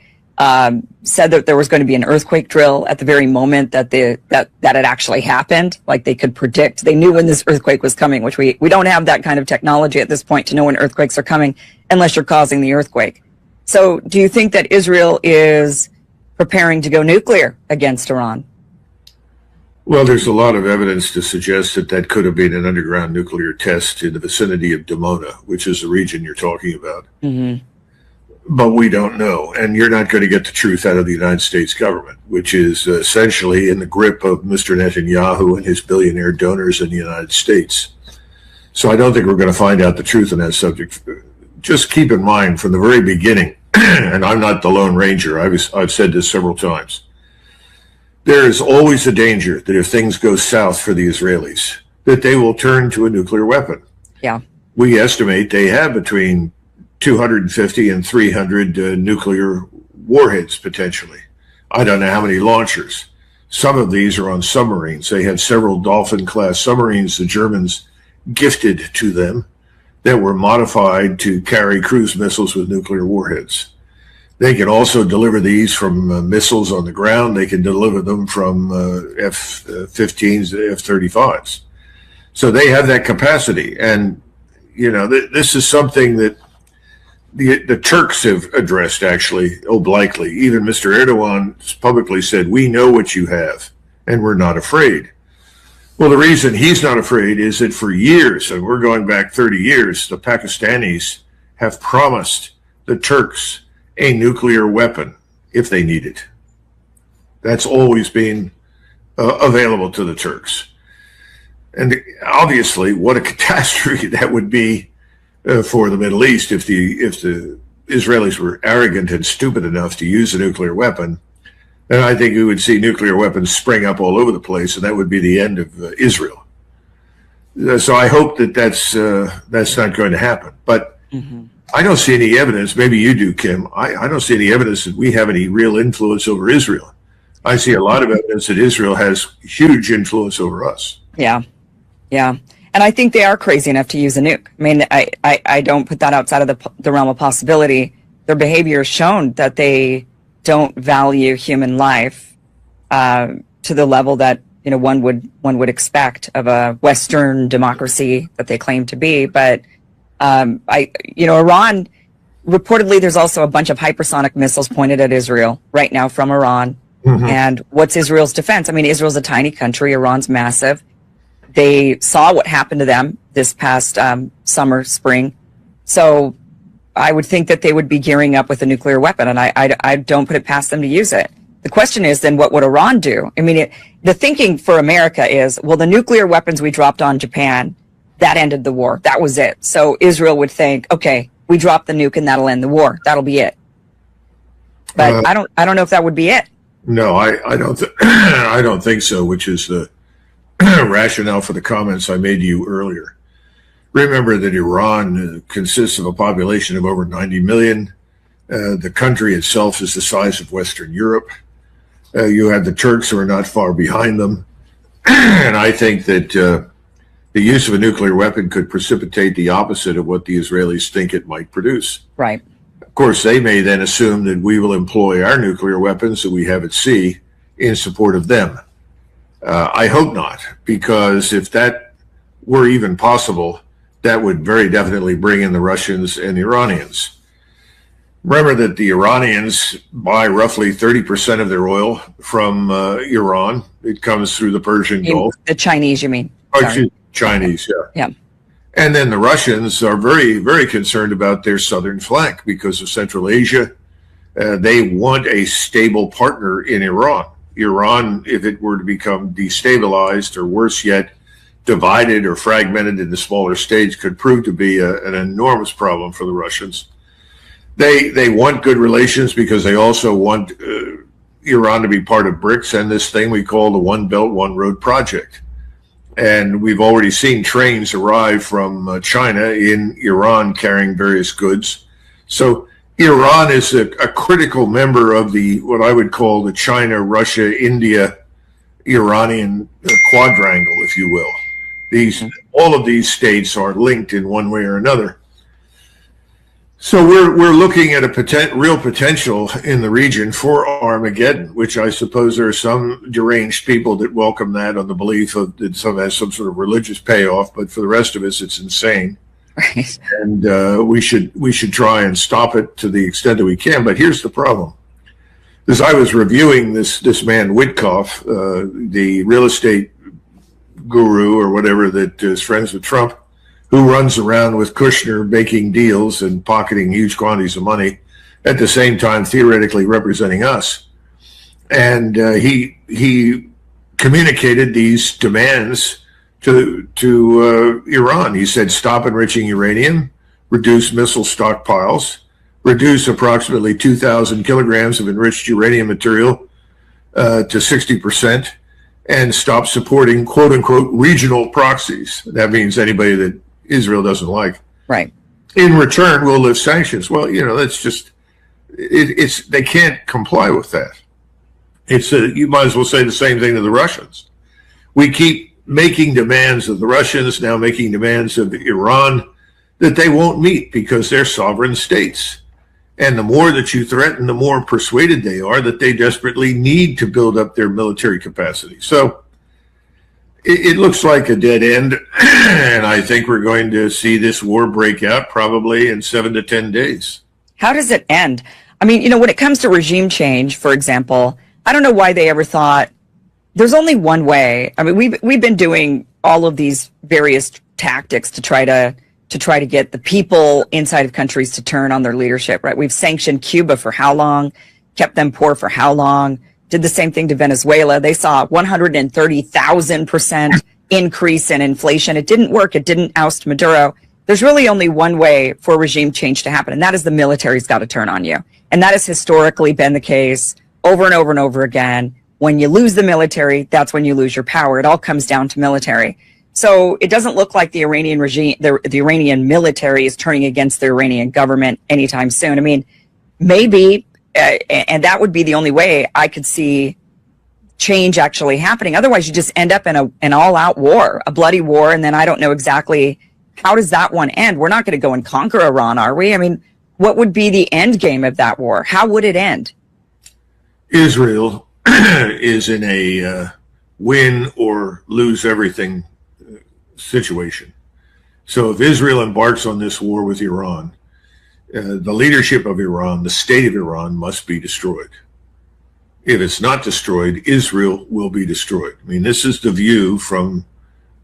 O: said that there was going to be an earthquake drill at the very moment that that it actually happened. Like they could predict, they knew when this earthquake was coming, which we don't have that kind of technology at this point to know when earthquakes are coming unless you're causing the earthquake. So do you think that Israel is preparing to go nuclear against Iran?
N: Well, there's a lot of evidence to suggest that that could have been an underground nuclear test in the vicinity of Dimona, which is the region you're talking about. But we don't know. And you're not going to get the truth out of the United States government, which is essentially in the grip of Mr. Netanyahu and his billionaire donors in the United States. So I don't think we're going to find out the truth on that subject. Just keep in mind from the very beginning, and I'm not the Lone Ranger, I've said this several times, there is always a danger that if things go south for the Israelis, that they will turn to a nuclear weapon.
O: Yeah.
N: We estimate they have between 250 and 300 nuclear warheads potentially. I don't know how many launchers. Some of these are on submarines. They have several Dolphin-class submarines the Germans gifted to them that were modified to carry cruise missiles with nuclear warheads. They can also deliver these from missiles on the ground. They can deliver them from F-15s to F-35s. So they have that capacity. And, this is something that the Turks have addressed, actually, obliquely. Even Mr. Erdogan publicly said, we know what you have, and we're not afraid. Well, the reason he's not afraid is that for years, and we're going back 30 years, the Pakistanis have promised the Turks a nuclear weapon if they need it. That's always been available to the Turks. And obviously, what a catastrophe that would be for the Middle East if the Israelis were arrogant and stupid enough to use a nuclear weapon. And I think we would see nuclear weapons spring up all over the place, and that would be the end of Israel. So I hope that that's not going to happen. But I don't see any evidence. Maybe you do, Kim. I don't see any evidence that we have any real influence over Israel. I see a lot of evidence that Israel has huge influence over us.
O: Yeah. And I think they are crazy enough to use a nuke. I mean, I don't put that outside of the realm of possibility. Their behavior has shown that they don't value human life to the level that one would expect of a Western democracy that they claim to be. But Iran, reportedly, there's also a bunch of hypersonic missiles pointed at Israel right now from Iran. And what's Israel's defense? I mean, Israel's a tiny country. Iran's massive. They saw what happened to them this past spring. So I would think that they would be gearing up with a nuclear weapon, and I don't put it past them to use it. The question is then, what would Iran do? I mean, the thinking for America is, well, the nuclear weapons we dropped on Japan, that ended the war. That was it. So Israel would think, okay, we dropped the nuke and that'll end the war. That'll be it. But I don't know if that would be it.
N: No, I don't. I don't think so. Which is the rationale for the comments I made to you earlier. Remember that Iran consists of a population of over 90 million. The country itself is the size of Western Europe. You have the Turks who are not far behind them. And I think that the use of a nuclear weapon could precipitate the opposite of what the Israelis think it might produce.
O: Right.
N: Of course, they may then assume that we will employ our nuclear weapons that we have at sea in support of them. I hope not, because if that were even possible, that would very definitely bring in the Russians and the Iranians. Remember that the Iranians buy roughly 30% of their oil from Iran. It comes through the Persian Gulf.
O: The Chinese, you mean?
N: Chinese, yeah.
O: Yeah.
N: And then the Russians are very, very concerned about their southern flank because of Central Asia. They want a stable partner in Iran. Iran, if it were to become destabilized or worse yet, divided or fragmented into smaller states, could prove to be an enormous problem for the Russians. They want good relations because they also want Iran to be part of BRICS and this thing we call the One Belt, One Road project. And we've already seen trains arrive from China in Iran carrying various goods. So Iran is a critical member of the what I would call the China, Russia, India, Iranian quadrangle, if you will. All of these states are linked in one way or another. So we're looking at a real potential in the region for Armageddon, which I suppose there are some deranged people that welcome that on the belief of that some has some sort of religious payoff, but for the rest of us, it's insane.
O: Right.
N: And we should try and stop it to the extent that we can. But here's the problem: as I was reviewing this man Witkoff, the real estate guru or whatever that is friends with Trump, who runs around with Kushner making deals and pocketing huge quantities of money, at the same time theoretically representing us. And he communicated these demands to Iran. He said, stop enriching uranium, reduce missile stockpiles, reduce approximately 2,000 kilograms of enriched uranium material to 60%, and stop supporting quote-unquote regional proxies. That means anybody that Israel doesn't like.
O: Right.
N: In return, we'll lift sanctions. Well, that's just, they can't comply with that. You might as well say the same thing to the Russians. We keep making demands of the Russians, now making demands of Iran that they won't meet because they're sovereign states. And the more that you threaten, the more persuaded they are that they desperately need to build up their military capacity. So it looks like a dead end, and I think we're going to see this war break out probably in 7 to 10 days.
O: How does it end? I mean, when it comes to regime change, for example, I don't know why they ever thought there's only one way. I mean, we've been doing all of these various tactics to try to get the people inside of countries to turn on their leadership, right? We've sanctioned Cuba for how long, kept them poor for how long, did the same thing to Venezuela. They saw 130,000% increase in inflation. It didn't work. It didn't oust Maduro. There's really only one way for regime change to happen, and that is the military's got to turn on you. And that has historically been the case over and over and over again. When you lose the military, that's when you lose your power. It all comes down to military. So it doesn't look like the Iranian regime, the Iranian military is turning against the Iranian government anytime soon. I mean, maybe, and that would be the only way I could see change actually happening. Otherwise, you just end up in an all-out war, a bloody war, and then I don't know exactly how does that one end. We're not going to go and conquer Iran, are we? I mean, what would be the end game of that war? How would it end?
N: Israel is in a win or lose everything situation. So if Israel embarks on this war with Iran, the leadership of Iran, the state of Iran, must be destroyed. If it's not destroyed, Israel will be destroyed. I mean, this is the view from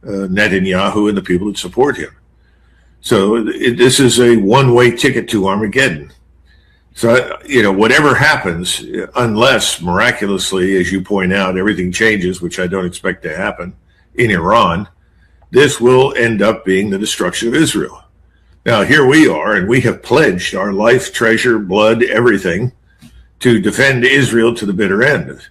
N: Netanyahu and the people that support him. So this is a one-way ticket to Armageddon. So, whatever happens, unless miraculously, as you point out, everything changes, which I don't expect to happen in Iran, this will end up being the destruction of Israel. Now, here we are, and we have pledged our life, treasure, blood, everything to defend Israel to the bitter end.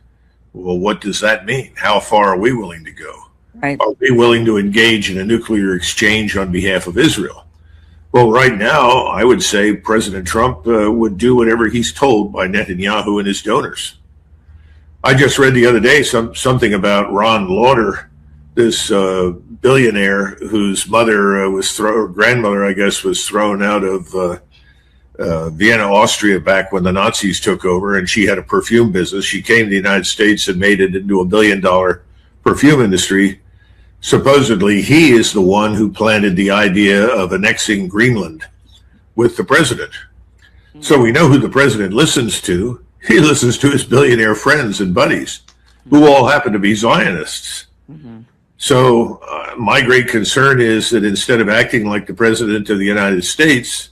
N: Well, what does that mean? How far are we willing to go?
O: Right.
N: Are we willing to engage in a nuclear exchange on behalf of Israel? Well, right now, I would say President Trump would do whatever he's told by Netanyahu and his donors. I just read the other day something about Ron Lauder, this billionaire whose mother or grandmother, I guess, was thrown out of Vienna, Austria, back when the Nazis took over, and she had a perfume business. She came to the United States and made it into $1 billion perfume industry. Supposedly, he is the one who planted the idea of annexing Greenland with the president. So we know who the president listens to. He listens to his billionaire friends and buddies, who all happen to be Zionists. So my great concern is that instead of acting like the president of the United States,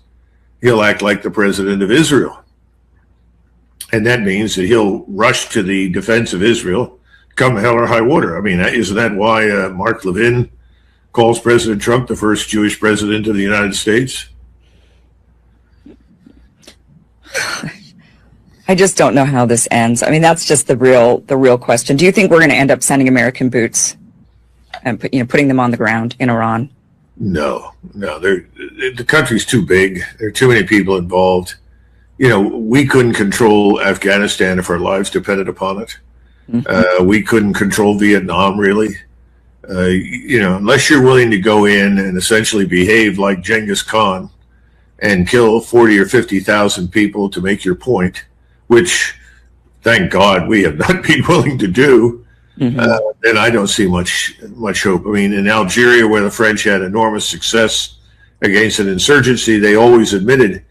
N: he'll act like the president of Israel. And that means that he'll rush to the defense of Israel, come hell or high water. I mean, isn't that why Mark Levin calls President Trump the first Jewish president of the United States?
O: I just don't know how this ends. I mean, that's just the real question. Do you think we're going to end up sending American boots and putting them on the ground in Iran?
N: No. The country's too big. There are too many people involved. We couldn't control Afghanistan if our lives depended upon it. We couldn't control Vietnam, really. Unless you're willing to go in and essentially behave like Genghis Khan and kill 40 or 50,000 people to make your point, which, thank God, we have not been willing to do, then I don't see much hope. I mean, in Algeria, where the French had enormous success against an insurgency, they always admitted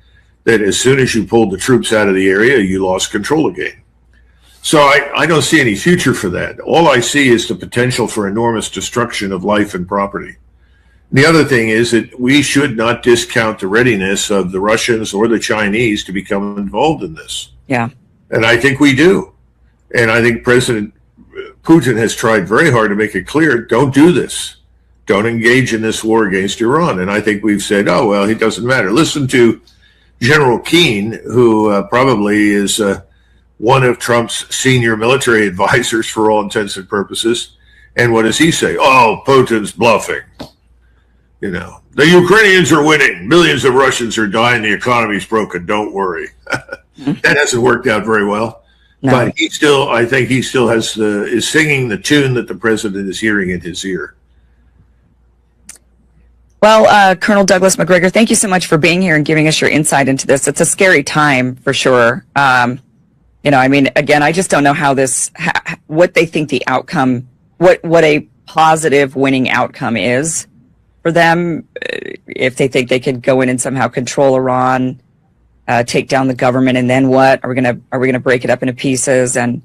N: that as soon as you pulled the troops out of the area, you lost control again. So I don't see any future for that. All I see is the potential for enormous destruction of life and property. The other thing is that we should not discount the readiness of the Russians or the Chinese to become involved in this.
O: Yeah.
N: And I think we do. And I think President Putin has tried very hard to make it clear, don't do this. Don't engage in this war against Iran. And I think we've said, oh, well, it doesn't matter. Listen to General Keane, who probably is one of Trump's senior military advisors for all intents and purposes. And what does he say? Oh, Putin's bluffing. The Ukrainians are winning. Millions of Russians are dying. The economy's broken. Don't worry. That hasn't worked out very well. No. But I think he still is singing the tune that the president is hearing in his ear.
O: Well, Colonel Douglas Macgregor, thank you so much for being here and giving us your insight into this. It's a scary time for sure. I mean, again, I just don't know how what they think the outcome, what a positive winning outcome is for them. If they think they could go in and somehow control Iran, take down the government, and then what? Are we gonna break it up into pieces? And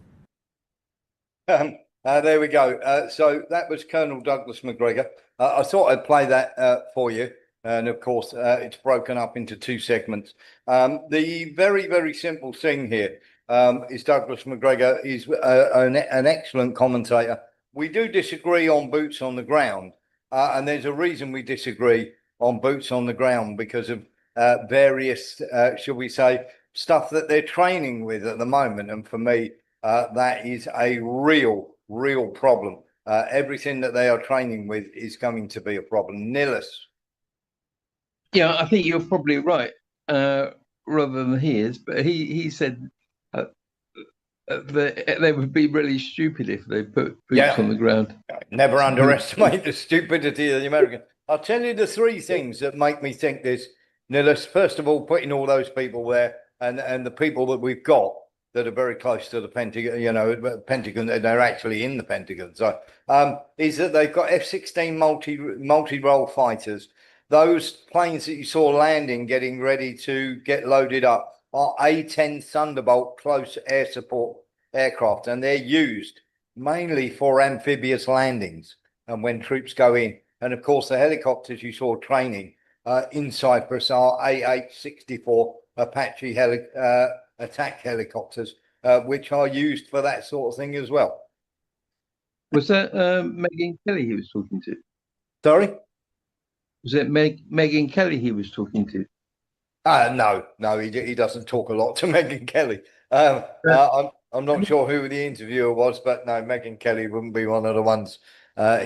A: there we go. So that was Colonel Douglas Macgregor. I thought I'd play that for you, and of course, it's broken up into two segments. The very, very simple thing here is Douglas Macgregor is an excellent commentator. We do disagree on boots on the ground, and there's a reason we disagree on boots on the ground because of various, shall we say, stuff that they're training with at the moment. And for me, that is a real problem. Everything that they are training with is going to be a problem. Nilis.
P: Yeah, I think you're probably right, rather than he is. But he said that they would be really stupid if they put boots on the ground.
A: Never underestimate the stupidity of the American. I'll tell you the three things that make me think this, Nilis. First of all, putting all those people there and the people that we've got that are very close to the Pentagon, Pentagon, they're actually in the Pentagon. So, is that they've got F-16 multi-role fighters. Those planes that you saw landing, getting ready to get loaded up, are A-10 Thunderbolt close air support aircraft, and they're used mainly for amphibious landings and when troops go in. And of course, the helicopters you saw training in Cyprus are AH-64 Apache attack helicopters, which are used for that sort of thing as well.
P: Was that Megyn Kelly he was talking to?
A: Sorry?
P: Was it Megyn Kelly he was talking to?
A: No, he doesn't talk a lot to Megyn Kelly. I'm not sure who the interviewer was, but no, Megyn Kelly wouldn't be one of the ones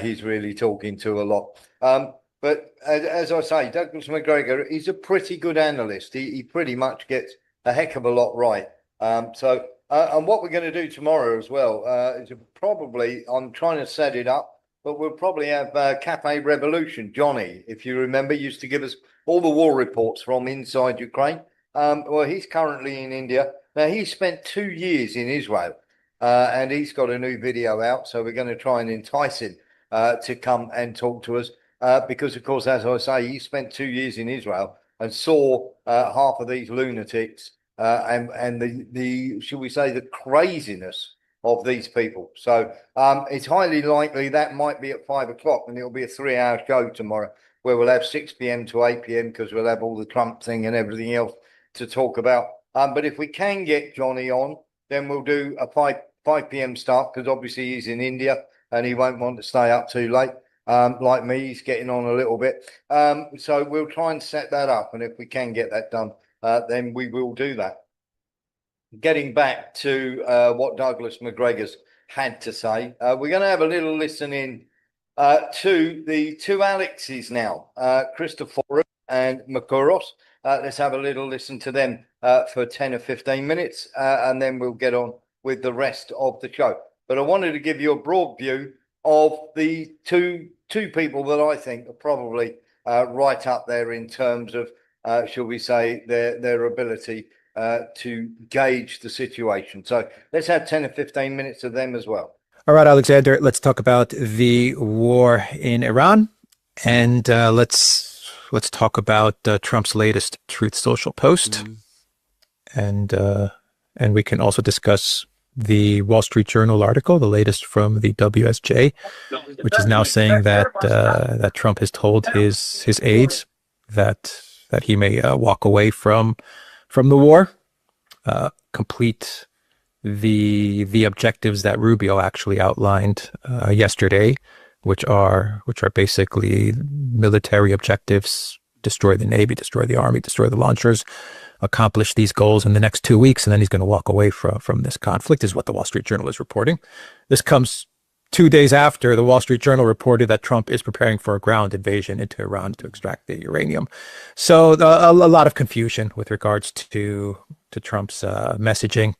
A: he's really talking to a lot. But as I say, Douglas McGregor, he's a pretty good analyst. He pretty much gets a heck of a lot right. And what we're going to do tomorrow as well is probably, I'm trying to set it up, but we'll probably have Cafe Revolution. Johnny, if you remember, used to give us all the war reports from inside Ukraine. Well, he's currently in India. Now, he spent 2 years in Israel and he's got a new video out. So we're going to try and entice him to come and talk to us. Because, of course, as I say, he spent 2 years in Israel and saw half of these lunatics and the should we say the craziness of these people. So it's highly likely that might be at 5 o'clock, and it'll be a 3-hour show tomorrow where we'll have 6 p.m. to 8 p.m. because we'll have all the Trump thing and everything else to talk about. But if we can get Johnny on, then we'll do a 5 p.m. start because obviously he's in India and he won't want to stay up too late. Like me, he's getting on a little bit. So we'll try and set that up. And if we can get that done, then we will do that. Getting back to what Douglas McGregor's had to say, we're going to have a little listen in to the two Alexes now, Christophorou and Makuros. Let's have a little listen to them for 10 or 15 minutes, and then we'll get on with the rest of the show. But I wanted to give you a broad view of the two people that I think are probably right up there in terms of, shall we say, their ability to gauge the situation. So let's have 10 or 15 minutes of them as well.
Q: All right, Alexander, let's talk about the war in Iran, and let's talk about Trump's latest Truth Social post, and we can also discuss the Wall Street Journal article, the latest from the WSJ, which is now saying that that Trump has told his aides that he may walk away from the war, complete the objectives that Rubio actually outlined yesterday, which are basically military objectives: destroy the Navy, destroy the Army, destroy the launchers, accomplish these goals in the next 2 weeks, and then he's going to walk away from this conflict, is what the Wall Street Journal is reporting. This comes 2 days after the Wall Street Journal reported that Trump is preparing for a ground invasion into Iran to extract the uranium. So a lot of confusion with regards to Trump's messaging,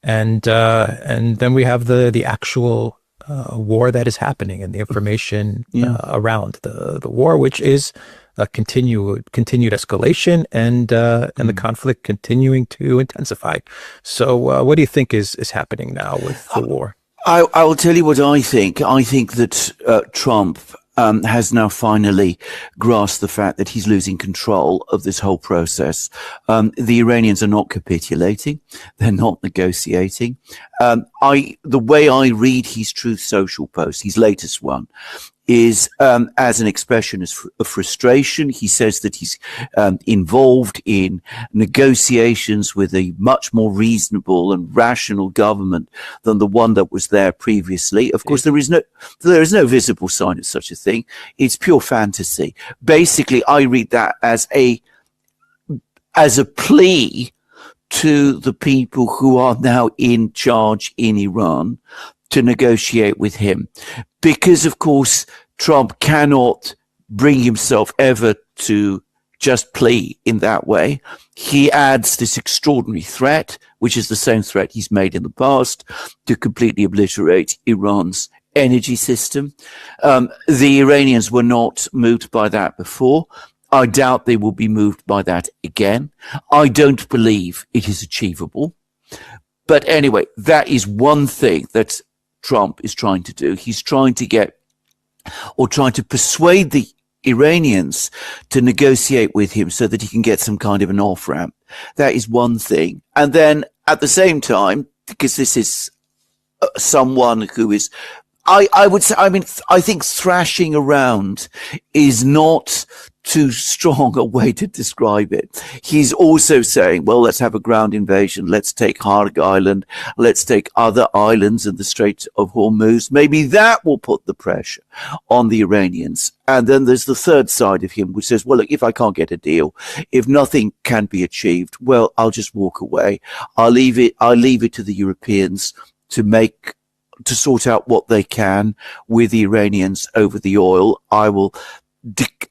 Q: and then we have the actual war that is happening and the information around the war, which is a continued escalation and the conflict continuing to intensify. So what do you think is happening now with the war?
R: I will tell you what I think. I think that Trump has now finally grasped the fact that he's losing control of this whole process. The Iranians are not capitulating. They're not negotiating. The way I read his Truth Social post, his latest one, is as an expression of frustration. He says that he's involved in negotiations with a much more reasonable and rational government than the one that was there previously. Of course, there is no visible sign of such a thing. It's pure fantasy. Basically, I read that as a plea to the people who are now in charge in Iran to negotiate with him. Because, of course, Trump cannot bring himself ever to just plea in that way. He adds this extraordinary threat, which is the same threat he's made in the past, to completely obliterate Iran's energy system. The Iranians were not moved by that before. I doubt they will be moved by that again. I don't believe it is achievable. But anyway, that is one thing that Trump is trying to do. He's trying to persuade the Iranians to negotiate with him so that he can get some kind of an off-ramp. That is one thing. And then at the same time, because this is someone who is, I would say, I think thrashing around is not too strong a way to describe it. He's also saying, well, let's have a ground invasion. Let's take Harg Island. Let's take other islands in the Strait of Hormuz. Maybe that will put the pressure on the Iranians. And then there's the third side of him, which says, well, look, if I can't get a deal, if nothing can be achieved, well, I'll just walk away. I'll leave it to the Europeans to sort out what they can with the Iranians over the oil. I will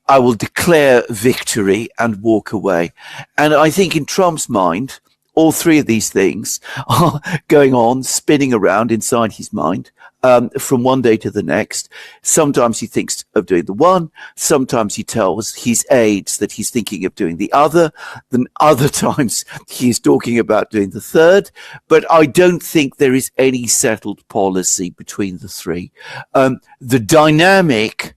R: I will declare victory and walk away. And I think in Trump's mind, all three of these things are going on, spinning around inside his mind, from one day to the next. Sometimes he thinks of doing the one. Sometimes he tells his aides that he's thinking of doing the other. Then other times he's talking about doing the third. But I don't think there is any settled policy between the three. The dynamic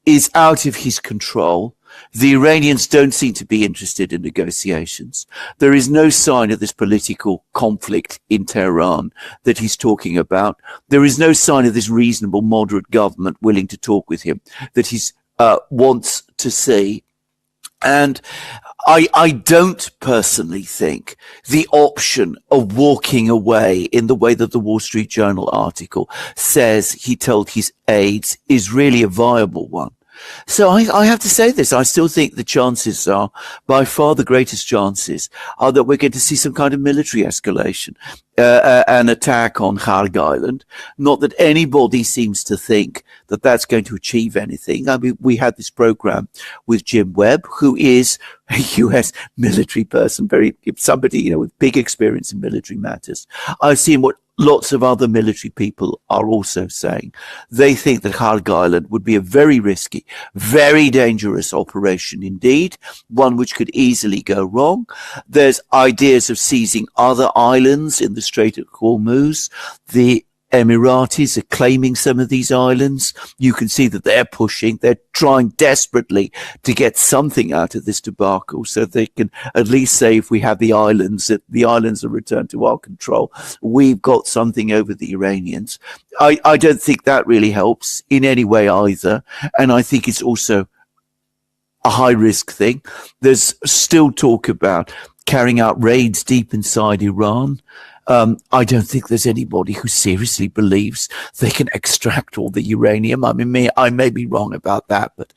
R: is out of his control. The Iranians don't seem to be interested in negotiations. There is no sign of this political conflict in Tehran that he's talking about. There is no sign of this reasonable, moderate government willing to talk with him that he wants to see. And I don't personally think the option of walking away in the way that the Wall Street Journal article says he told his aides is really a viable one. So I have to say this. I still think the chances are, by far the greatest chances, are that we're going to see some kind of military escalation, an attack on Kharg Island. Not that anybody seems to think that that's going to achieve anything. I mean, we had this program with Jim Webb, who is a US military person, somebody, with big experience in military matters. I've seen what lots of other military people are also saying. They think that Kharg Island would be a very risky, very dangerous operation indeed, one which could easily go wrong. There's ideas of seizing other islands in the Strait of Hormuz. The Emiratis are claiming some of these islands. You can see that they're pushing. They're trying desperately to get something out of this debacle so they can at least say, if we have the islands are returned to our control, we've got something over the Iranians. I don't think that really helps in any way either. And I think it's also a high risk thing. There's still talk about carrying out raids deep inside Iran. I don't think there's anybody who seriously believes they can extract all the uranium. I mean, I may be wrong about that, but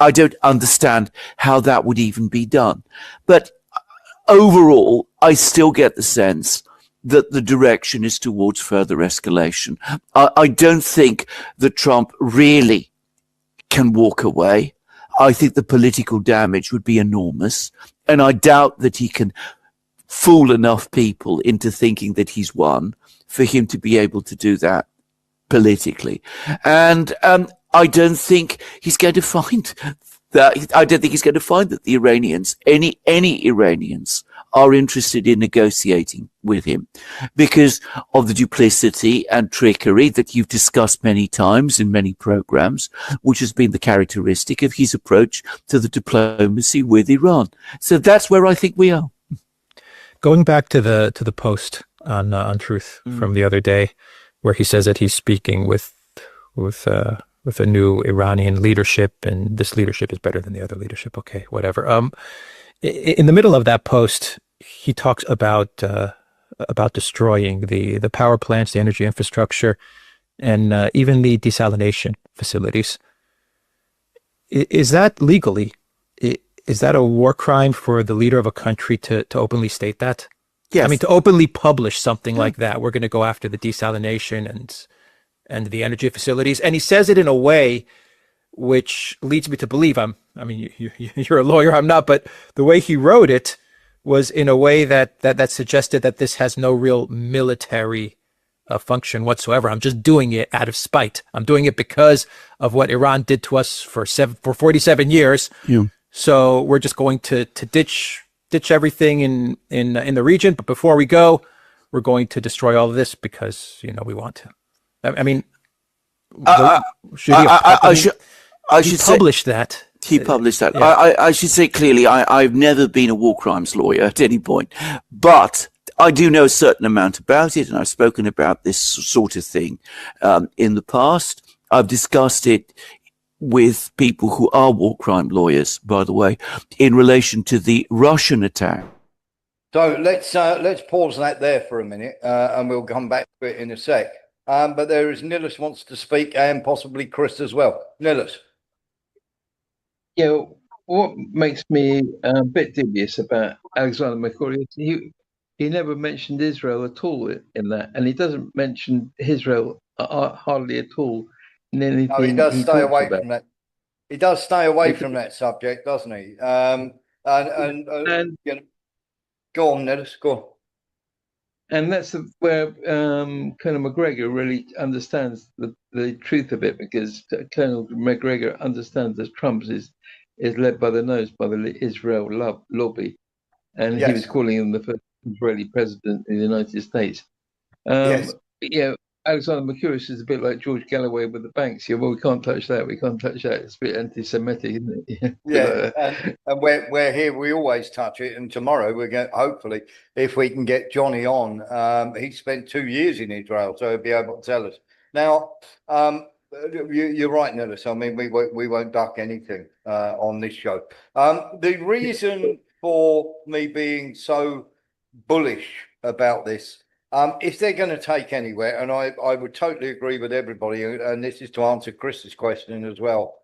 R: I don't understand how that would even be done. But overall, I still get the sense that the direction is towards further escalation. I don't think that Trump really can walk away. I think the political damage would be enormous, and I doubt that he can fool enough people into thinking that he's won for him to be able to do that politically. And I don't think he's going to find that. I don't think he's going to find that the Iranians, any Iranians, are interested in negotiating with him because of the duplicity and trickery that you've discussed many times in many programs, which has been the characteristic of his approach to the diplomacy with Iran. So that's where I think we are.
Q: Going back to the post on Truth from the other day, where he says that he's speaking with a new Iranian leadership, and this leadership is better than the other leadership. Okay, whatever. In the middle of that post, he talks about destroying the power plants, the energy infrastructure, and even the desalination facilities. Is that legally? Is that a war crime for the leader of a country to openly state that? Yes. I mean, to openly publish something like that, we're going to go after the desalination and the energy facilities. And he says it in a way which leads me to believe you're a lawyer, I'm not, but the way he wrote it was in a way that suggested that this has no real military function whatsoever. I'm just doing it out of spite. I'm doing it because of what Iran did to us for 47 years. Yeah. So we're just going to ditch everything in the region. But before we go, we're going to destroy all of this because, we want to. I mean,
R: I should
Q: publish that.
R: He published that.
Q: Yeah.
R: I should say clearly, I've never been a war crimes lawyer at any point, but I do know a certain amount about it, and I've spoken about this sort of thing in the past. I've discussed it with people who are war crime lawyers, by the way, in relation to the Russian attack.
A: So let's pause that there for a minute, and we'll come back to it in a sec. But there is Nilis wants to speak, and possibly Chris as well. Nilis.
P: Yeah, what makes me a bit dubious about Alexander McCauley is he never mentioned Israel at all in that, and he doesn't mention Israel hardly at all in anything.
A: No, he does stay away from that. He does stay away from that subject, doesn't he? And you know, go on, Nellis, go on.
P: And that's where Colonel McGregor really understands the truth of it, because Colonel McGregor understands that Trump is led by the nose by the Israel lobby, and he was calling him the first Israeli president in the United States. Yeah, Alexander Mercouris is a bit like George Galloway with the banks. Yeah, well, we can't touch that. We can't touch that. It's a bit anti-Semitic, isn't it?
A: And we're here. We always touch it. And tomorrow we're going. Hopefully, if we can get Johnny on, he spent 2 years in Israel, so he'll be able to tell us. Now, you're right, Nellis. I mean, we won't duck anything on this show. The reason for me being so bullish about this. If they're going to take anywhere, and I would totally agree with everybody, and this is to answer Chris's question as well.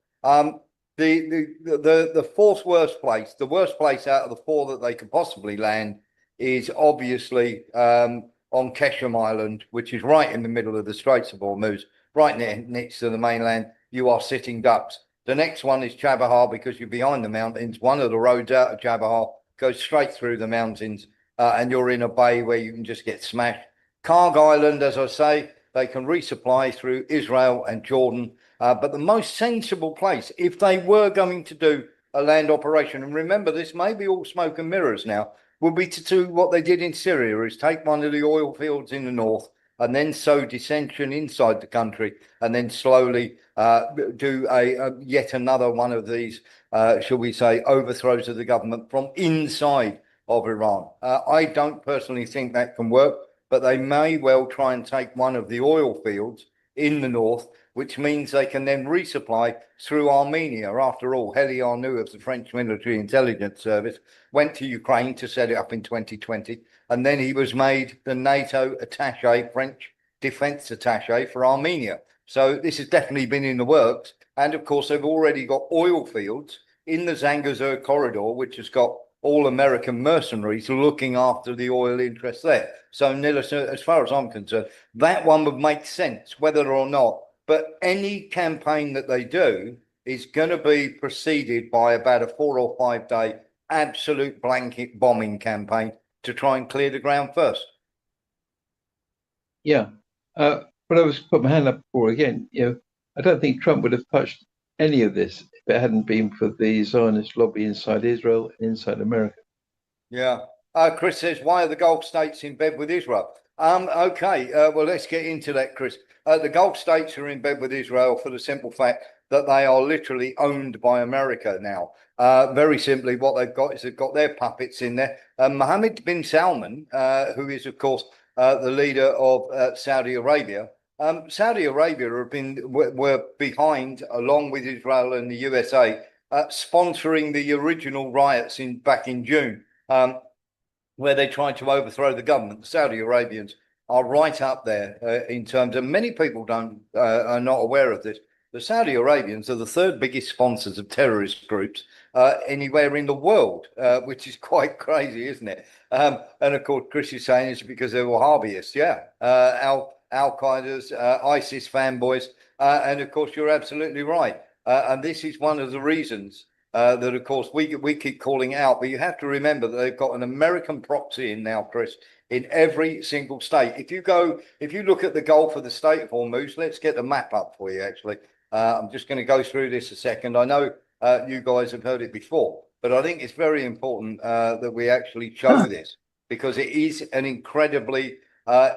A: The fourth worst place, the worst place out of the four that they could possibly land, is obviously on Keshem Island, which is right in the middle of the Straits of Hormuz, right next to the mainland. You are sitting ducks. The next one is Chabahar, because you're behind the mountains. One of the roads out of Chabahar goes straight through the mountains. And you're in a bay where you can just get smashed. Karg Island, as I say, they can resupply through Israel and Jordan. But the most sensible place, if they were going to do a land operation, and remember, this may be all smoke and mirrors now, would be to do what they did in Syria, is take one of the oil fields in the north and then sow dissension inside the country, and then slowly do a yet another one of these, shall we say, overthrows of the government from inside of Iran. I don't personally think that can work, but they may well try and take one of the oil fields in the north, which means they can then resupply through Armenia. After all, Heli Arnoux of the French Military Intelligence Service went to Ukraine to set it up in 2020, and then he was made the NATO attaché, French defense attaché for Armenia. So this has definitely been in the works. And of course, they've already got oil fields in the Zangezur corridor, which has got all American mercenaries looking after the oil interests there. So, Nilis, as far as I'm concerned, that one would make sense, whether or not. But any campaign that they do is going to be preceded by about a 4 or 5 day absolute blanket bombing campaign to try and clear the ground first.
P: Yeah. But I was put my hand up for again. I don't think Trump would have touched any of this if it hadn't been for the Zionist lobby inside Israel and inside America.
A: Yeah. Chris says, why are the Gulf states in bed with Israel? Okay. Well, let's get into that, Chris. The Gulf states are in bed with Israel for the simple fact that they are literally owned by America now. Very simply, what they've got is they've got their puppets in there. Mohammed bin Salman, who is, of course, the leader of Saudi Arabia. Saudi Arabia were behind, along with Israel and the USA, sponsoring the original riots back in June, where they tried to overthrow the government. The Saudi Arabians are right up there in terms of, many people are not aware of this. The Saudi Arabians are the third biggest sponsors of terrorist groups anywhere in the world, which is quite crazy, isn't it? And of course, Chris is saying it's because they're Wahhabis. Yeah, Al-Qaeda's, ISIS fanboys. And of course, you're absolutely right. And this is one of the reasons that, of course, we keep calling out. But you have to remember that they've got an American proxy in now, Chris, in every single state. If you look at the Gulf of the state of Hormuz, let's get the map up for you, actually. I'm just going to go through this a second. I know you guys have heard it before, but I think it's very important that we actually show this, because it is an incredibly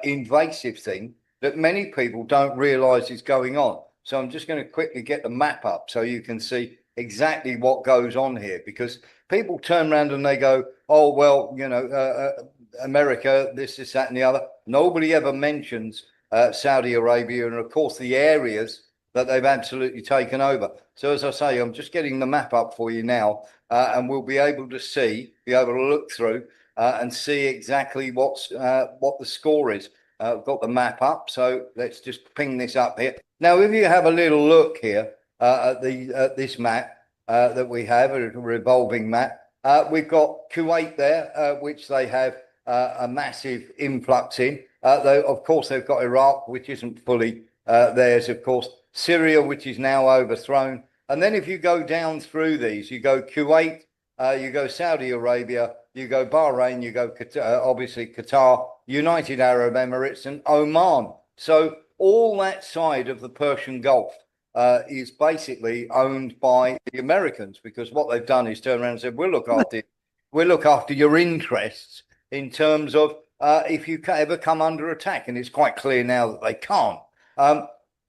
A: invasive thing that many people don't realize is going on. So I'm just going to quickly get the map up so you can see exactly what goes on here, because people turn around and they go, oh, well, America, this, that, and the other. Nobody ever mentions Saudi Arabia and, of course, the areas that they've absolutely taken over. So, as I say, I'm just getting the map up for you now, and we'll be able to look through and see exactly what the score is. I've got the map up, so let's just ping this up here. Now, if you have a little look here at this map that we have, a revolving map, we've got Kuwait there, which they have a massive influx in. Though, of course, they've got Iraq, which isn't fully theirs, of course. Syria, which is now overthrown. And then if you go down through these, you go Kuwait, you go Saudi Arabia, you go Bahrain, you go obviously Qatar, United Arab Emirates, and Oman. So all that side of the Persian Gulf is basically owned by the Americans, because what they've done is turn around and said, we'll look after your interests in terms of if you ever come under attack. And it's quite clear now that they can't.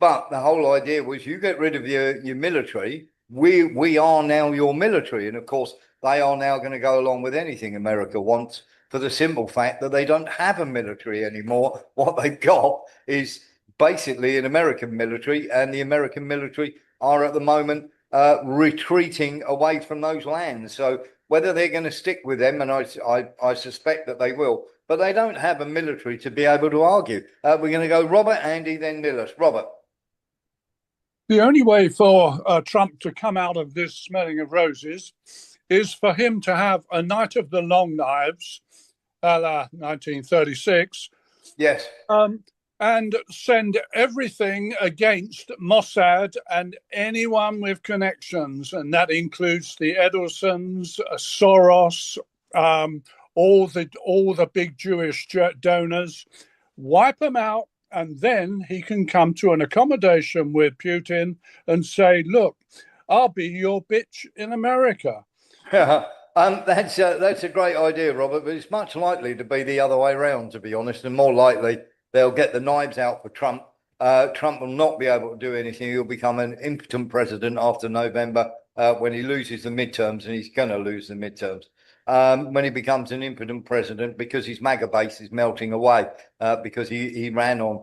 A: But the whole idea was, you get rid of your military, we are now your military. And of course, they are now going to go along with anything America wants, for the simple fact that they don't have a military anymore. What they've got is basically an American military, and the American military are at the moment retreating away from those lands. So whether they're going to stick with them, and I suspect that they will, but they don't have a military to be able to argue. We're going to go Robert, Andy, then Nicholas. Robert.
J: The only way for Trump to come out of this smelling of roses is for him to have a night of the long knives, a la 1936.
A: Yes.
J: And send everything against Mossad and anyone with connections. And that includes the Edelsons, Soros, all the big Jewish donors. Wipe them out. And then he can come to an accommodation with Putin and say, look, I'll be your bitch in America.
A: That's a great idea, Robert, but it's much likely to be the other way around, to be honest, and more likely they'll get the knives out for Trump. Trump will not be able to do anything. He'll become an impotent president after November when he loses the midterms, and he's going to lose the midterms. When he becomes an impotent president, because his MAGA base is melting away, because he ran on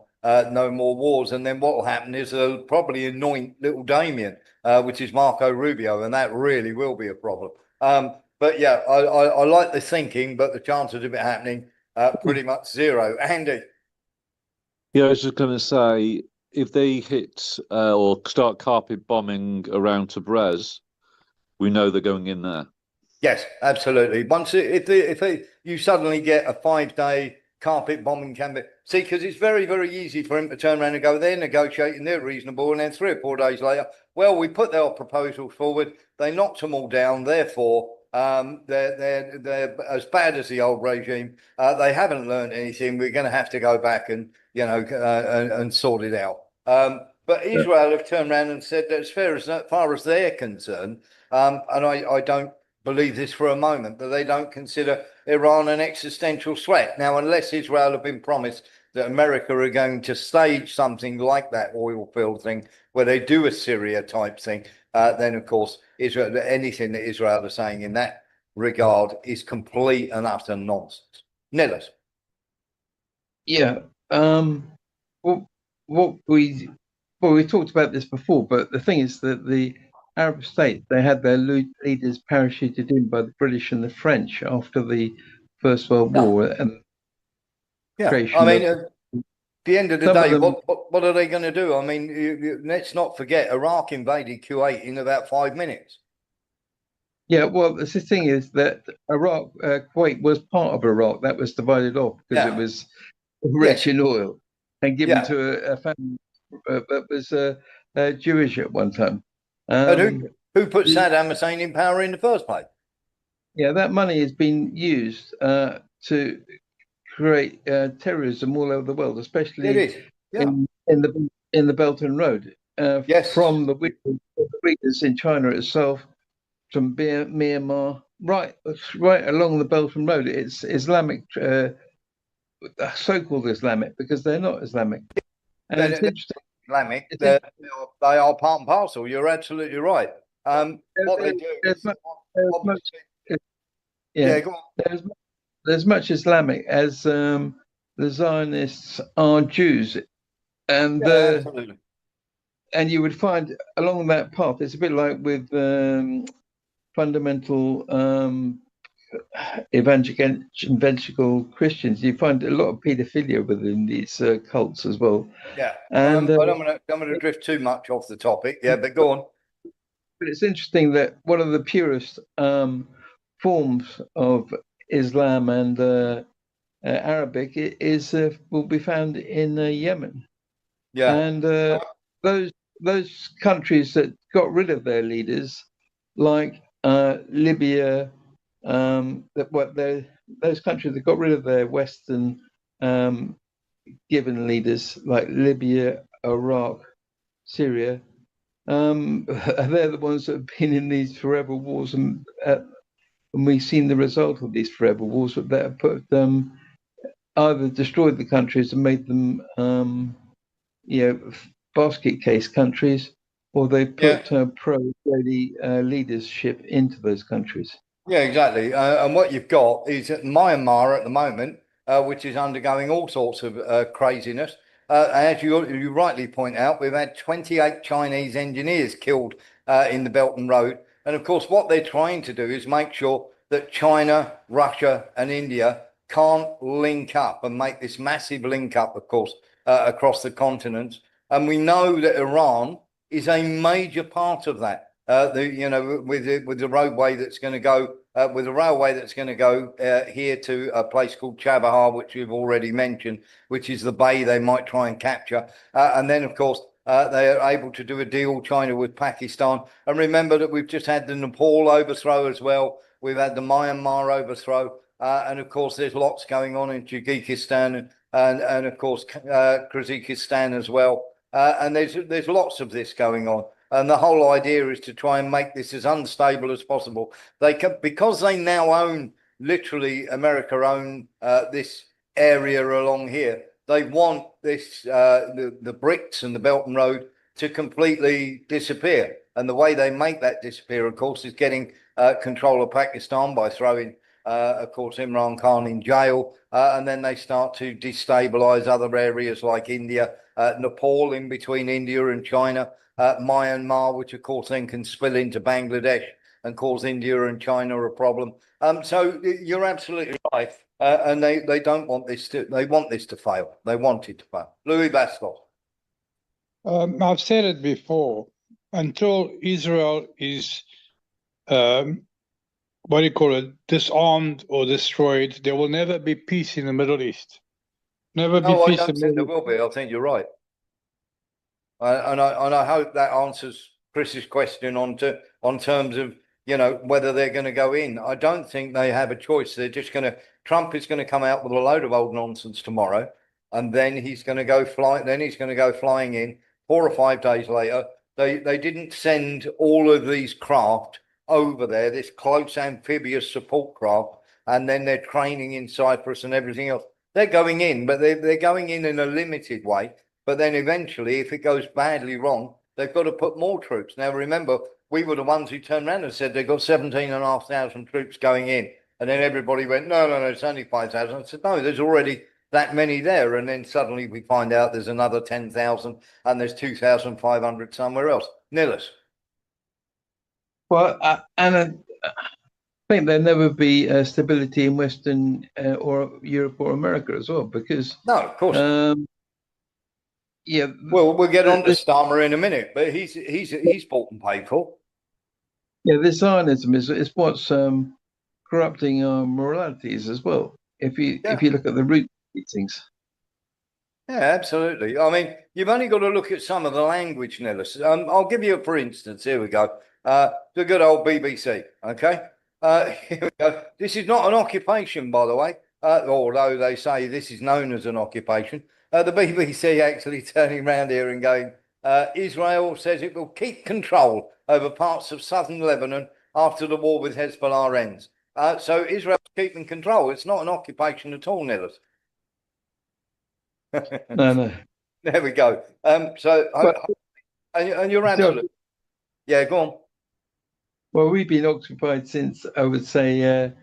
A: no more wars. And then what will happen is they'll probably anoint little Damien, which is Marco Rubio, and that really will be a problem. But yeah, I like the thinking, but the chances of it happening pretty much zero. Andy.
S: Yeah, I was just going to say, if they hit or start carpet bombing around Tabriz, we know they're going in there.
A: Yes, absolutely. Once if you suddenly get a 5-day carpet bombing campaign, see, because it's very, very easy for him to turn around and go, they're negotiating, they're reasonable, and then 3 or 4 days later, well, we put their proposals forward, they knocked them all down, therefore they're as bad as the old regime. They haven't learned anything. We're going to have to go back and and sort it out. But Israel have turned around and said that as far as they're concerned, and I don't believe this for a moment, that they don't consider Iran an existential threat. Now, unless Israel have been promised that America are going to stage something like that oil field thing, where they do a Syria type thing, then of course Israel, anything that Israel are saying in that regard is complete and utter nonsense. Nicholas.
P: Yeah. We talked about this before, but the thing is that the Arab states, they had their leaders parachuted in by the British and the French after the First World War. And
A: I mean, at the end of the day, what are they going to do? I mean, let's not forget, Iraq invaded Kuwait in about 5 minutes.
P: Yeah, well, the thing is that Iraq, Kuwait was part of Iraq. That was divided off because it was rich in oil and given to a family that was Jewish at one time.
A: And who put Saddam Hussein in power in the first place?
P: Yeah, that money has been used to create terrorism all over the world, especially in the Belt and Road. From the Uyghurs in China itself, from Myanmar, right along the Belt and Road. It's Islamic, so-called Islamic, because they're not Islamic. And it's interesting.
A: Islamic, they are part and parcel. You're absolutely right. What they do
P: there's much Islamic as the Zionists are Jews, and and you would find along that path. It's a bit like with fundamental evangelical Christians. You find a lot of paedophilia within these cults as well.
A: Yeah, and I don't want to drift too much off the topic. Yeah, but go on.
P: But it's interesting that one of the purest forms of Islam and Arabic will be found in Yemen.
A: Yeah,
P: and those those countries that got rid of their leaders, like Libya, those countries that got rid of their Western given leaders, like Libya, Iraq, Syria, they're the ones that have been in these forever wars, and we've seen the result of these forever wars that have put either destroyed the countries and made them, basket case countries, or they put pro-Israeli leadership into those countries.
A: Yeah, exactly. And what you've got is Myanmar at the moment, which is undergoing all sorts of craziness. As you rightly point out, we've had 28 Chinese engineers killed in the Belt and Road. And of course, what they're trying to do is make sure that China, Russia, and India can't link up and make this massive link up, of course, across the continent. And we know that Iran is a major part of that. With the roadway that's going to go, with the railway that's going to go here to a place called Chabahar, which we've already mentioned, which is the bay they might try and capture. And then, of course, they are able to do a deal, China with Pakistan. And remember that we've just had the Nepal overthrow as well. We've had the Myanmar overthrow. And of course, there's lots going on in Tajikistan and of course, Kyrgyzstan as well. And there's lots of this going on. And the whole idea is to try and make this as unstable as possible. Because they now own, literally, America own this area along here. They want this the BRICS and the Belt and Road to completely disappear. And the way they make that disappear, of course, is getting control of Pakistan by throwing, of course, Imran Khan in jail. And then they start to destabilize other areas like India, Nepal in between India and China. Myanmar, which of course then can spill into Bangladesh and cause India and China a problem. So you're absolutely right, and they don't want this to. They want this to fail. They want it to fail. Louis Bastos.
J: I've said it before. Until Israel is, what do you call it, disarmed or destroyed, there will never be peace in the Middle East. Never be peace.
A: I don't think there will be. I think you're right. And I hope that answers Chris's question on terms of, whether they're going to go in. I don't think they have a choice. They're just going to, Trump is going to come out with a load of old nonsense tomorrow, and then he's going to go flying in 4 or 5 days later. They didn't send all of these craft over there, this close amphibious support craft, and then they're training in Cyprus and everything else. They're going in, but they're going in a limited way. But then eventually, if it goes badly wrong, they've got to put more troops. Now, remember, we were the ones who turned around and said they've got 17,500 troops going in. And then everybody went, no, it's only 5,000. I said, no, there's already that many there. And then suddenly we find out there's another 10,000 and there's 2,500 somewhere else. Nilis.
P: Well, and I think there'll never be stability in Western or Europe or America as well, because...
A: No, of course.
P: Yeah.
A: Well, we'll get on to Starmer in a minute, but he's bought and paid for.
P: Yeah, this Zionism is what's corrupting our moralities as well. If you look at the root of these things.
A: Yeah, absolutely. I mean, you've only got to look at some of the language, Nilis. I'll give you for instance. Here we go. The good old BBC. Okay. Here we go. This is not an occupation, by the way. Although they say this is known as an occupation. The BBC actually turning around here and going, Israel says it will keep control over parts of southern Lebanon after the war with Hezbollah ends. So Israel's keeping control. It's not an occupation at all, Nilis.
P: No.
A: There we go. And you're absolutely... Yeah, go on.
P: Well, we've been occupied since, I would say, I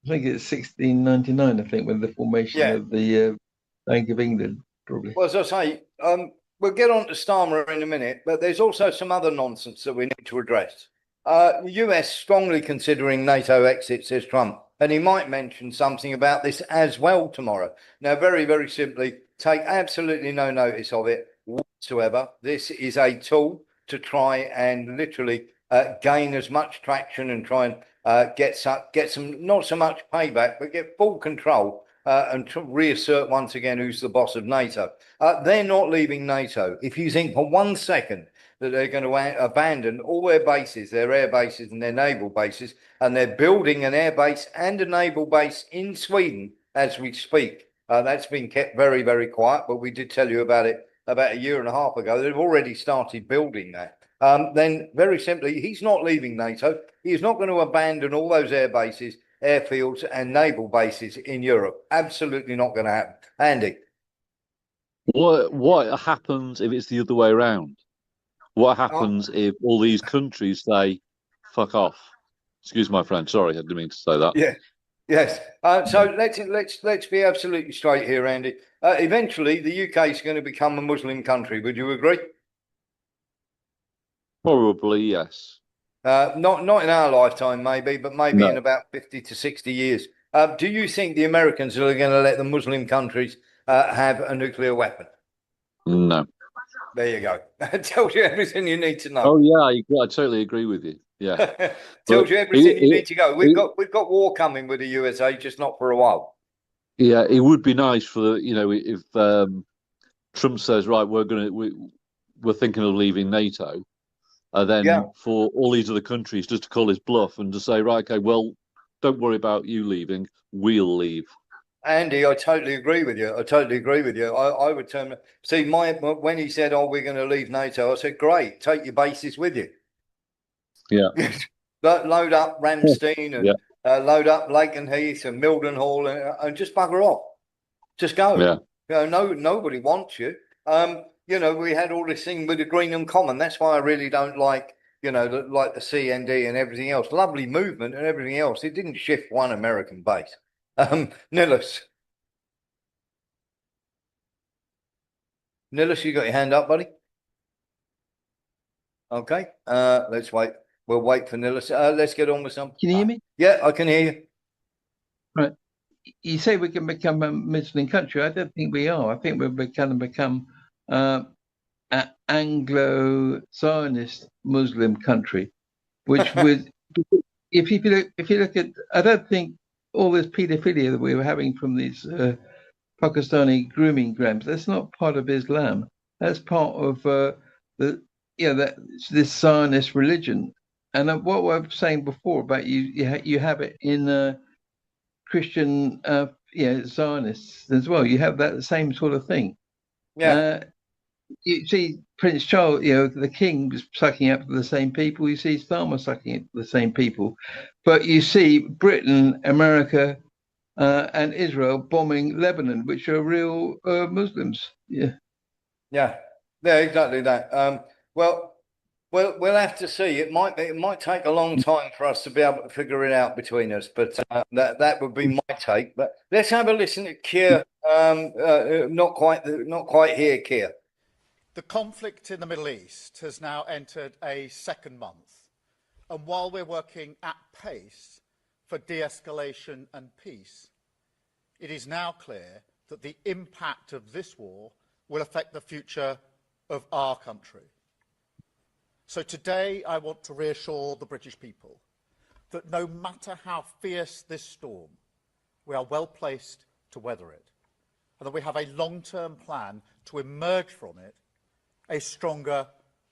P: think it's 1699, I think, when the formation of the Bank of England. Probably.
A: Well, as I say, we'll get on to Starmer in a minute, but there's also some other nonsense that we need to address. The US strongly considering NATO exit, says Trump, and he might mention something about this as well tomorrow. Now, very, very simply, take absolutely no notice of it whatsoever. This is a tool to try and literally gain as much traction and try and get some, not so much payback, but get full control. And to reassert once again who's the boss of NATO. They're not leaving NATO. If you think for 1 second that they're going to abandon all their bases, their air bases and their naval bases, and they're building an air base and a naval base in Sweden as we speak. That's been kept very, very quiet, but we did tell you about it about a year and a half ago. They've already started building that. Then very simply, he's not leaving NATO. He's not going to abandon all those air bases, airfields and naval bases in Europe. Absolutely not going to happen. Andy.
S: What happens if it's the other way around? What happens if all these countries say, fuck off? Excuse my French, sorry, I didn't mean to say that.
A: Yeah. Yes. So let's be absolutely straight here, Andy. Eventually, the UK is going to become a Muslim country. Would you agree?
S: Probably, yes.
A: Not in our lifetime, maybe, but maybe in about 50 to 60 years. Do you think the Americans are going to let the Muslim countries have a nuclear weapon?
S: No.
A: There you go. That tells you everything you need to know.
S: Oh yeah, I totally agree with you. Yeah.
A: Tells you everything you need to go. We've got war coming with the USA, just not for a while.
S: Yeah, it would be nice for if Trump says, right, we're thinking of leaving NATO, then for all these other countries just to call his bluff and to say, right, okay, well, don't worry about you leaving, we'll leave.
A: Andy, I totally agree with you. I would when he said, "Oh, we're going to leave NATO," I said, "Great, take your bases with you."
S: Yeah.
A: Load up Ramstein and load up Lakenheath and Mildenhall and just bugger off. Just go.
S: Yeah.
A: Nobody wants you. We had all this thing with the Greenham Common. That's why I really don't like, like the CND and everything else. Lovely movement and everything else. It didn't shift one American base. Nillis, you got your hand up, buddy? Okay. Let's wait. We'll wait for Nillis. Let's get on with some.
P: Can you hear me?
A: Yeah, I can hear you.
P: Right. You say we can become a Muslim country. I don't think we are. I think we're going to become an Anglo-Zionist Muslim country, which would, if you look at, I don't think all this paedophilia that we were having from these Pakistani grooming grams, that's not part of Islam. That's part of this Zionist religion. And what we were saying before about you have it in Christian Zionists as well. You have that same sort of thing.
A: Yeah.
P: You see Prince Charles, the king was sucking up to the same people. You see Starmer sucking up to the same people. But you see Britain, America, and Israel bombing Lebanon, which are real Muslims. Yeah.
A: Yeah, exactly that. We'll have to see. It might take a long time for us to be able to figure it out between us, but that would be my take. But let's have a listen to Keir. Not quite here, Keir.
T: The conflict in the Middle East has now entered a second month, and while we're working at pace for de-escalation and peace, it is now clear that the impact of this war will affect the future of our country. So today I want to reassure the British people that no matter how fierce this storm, we are well placed to weather it, and that we have a long-term plan to emerge from it a stronger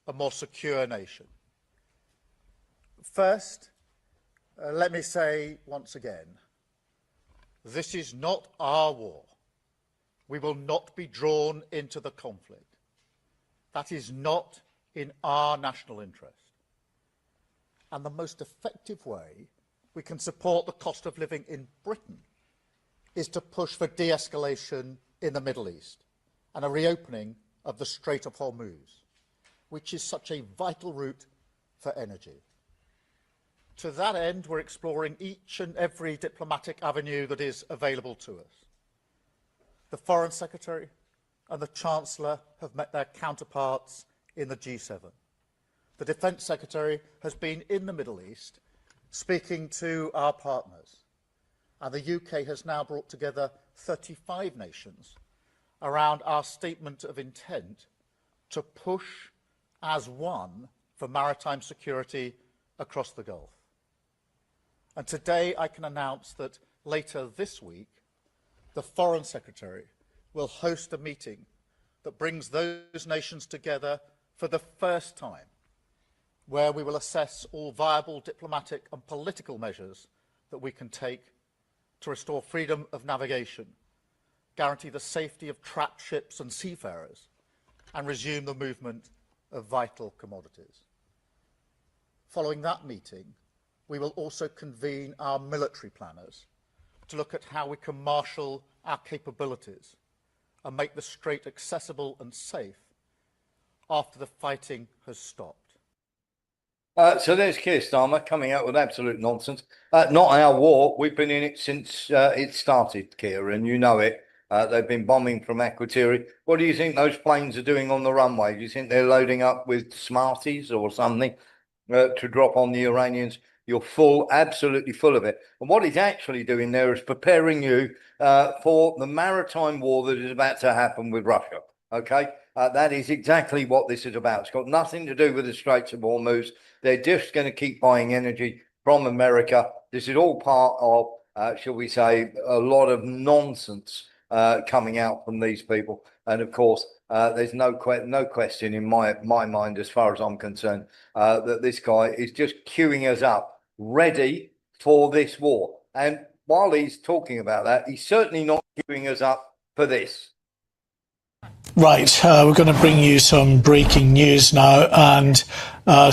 T: and more secure nation. First, let me say once again, this is not our war. We will not be drawn into the conflict. That is not in our national interest. And the most effective way we can support the cost of living in Britain is to push for de-escalation in the Middle East and a reopening of the Strait of Hormuz, which is such a vital route for energy. To that end, we're exploring each and every diplomatic avenue that is available to us. The Foreign Secretary and the Chancellor have met their counterparts in the G7. The Defence Secretary has been in the Middle East speaking to our partners, and the UK has now brought together 35 nations around our statement of intent to push as one for maritime security across the Gulf. And today I can announce that later this week, the Foreign Secretary will host a meeting that brings those nations together for the first time, where we will assess all viable diplomatic and political measures that we can take to restore freedom of navigation, guarantee the safety of trapped ships and seafarers, and resume the movement of vital commodities. Following that meeting, we will also convene our military planners to look at how we can marshal our capabilities and make the Strait accessible and safe after the fighting has stopped.
A: So there's Keir Starmer coming out with absolute nonsense. Not our war. We've been in it since it started, Keir, and you know it. They've been bombing from Akrotiri. What do you think those planes are doing on the runway? Do you think they're loading up with Smarties or something to drop on the Iranians? You're full, absolutely full of it. And what he's actually doing there is preparing you for the maritime war that is about to happen with Russia. Okay? That is exactly what this is about. It's got nothing to do with the Straits of Hormuz. They're just going to keep buying energy from America. This is all part of, shall we say, a lot of nonsense coming out from these people. And of course, there's no question in my mind, as far as I'm concerned, that this guy is just queuing us up, ready for this war. And while he's talking about that, he's certainly not queuing us up for this.
U: Right, we're going to bring you some breaking news now, and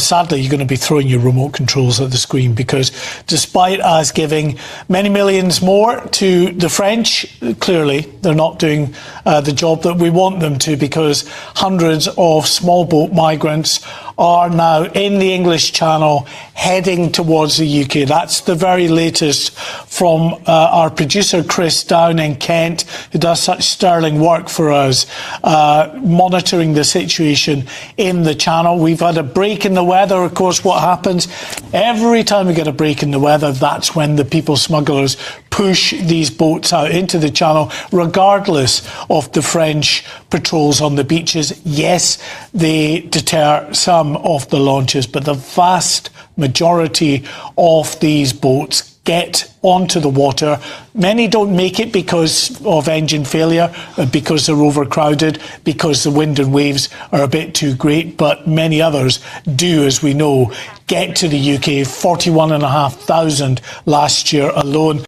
U: sadly you're going to be throwing your remote controls at the screen, because despite us giving many millions more to the French, clearly they're not doing the job that we want them to, because hundreds of small boat migrants are now in the English Channel heading towards the UK. That's the very latest from our producer Chris down in Kent, who does such sterling work for us, monitoring the situation in the Channel. We've had a break in the weather. Of course, what happens every time we get a break in the weather, that's when the people smugglers push these boats out into the Channel, regardless of the French patrols on the beaches. Yes, they deter some of the launches, but the vast majority of these boats get onto the water. Many don't make it because of engine failure, because they're overcrowded, because the wind and waves are a bit too great, but many others do, as we know, get to the UK. 41,500 last year alone.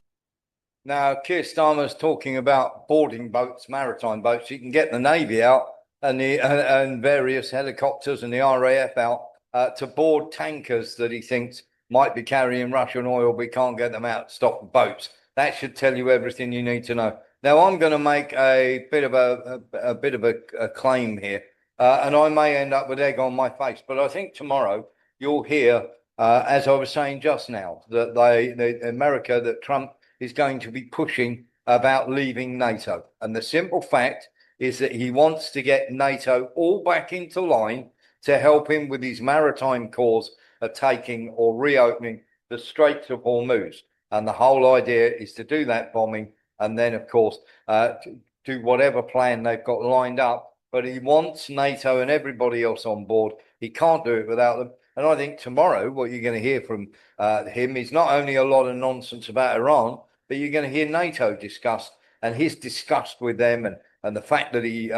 A: Now, Keir Starmer's talking about boarding boats, maritime boats. You can get the Navy out and various helicopters and the RAF out to board tankers that he thinks might be carrying Russian oil. We can't get them out to stop the boats. That should tell you everything you need to know. Now, I'm going to make a bit of a claim here, and I may end up with egg on my face. But I think tomorrow you'll hear, as I was saying just now, that America, that Trump is going to be pushing about leaving NATO. And the simple fact is that he wants to get NATO all back into line to help him with his maritime cause of taking or reopening the Straits of Hormuz. And the whole idea is to do that bombing and then, of course, do whatever plan they've got lined up. But he wants NATO and everybody else on board. He can't do it without them. And I think tomorrow what you're going to hear from him is not only a lot of nonsense about Iran, but you're going to hear NATO discussed and his disgust with them and the fact that he,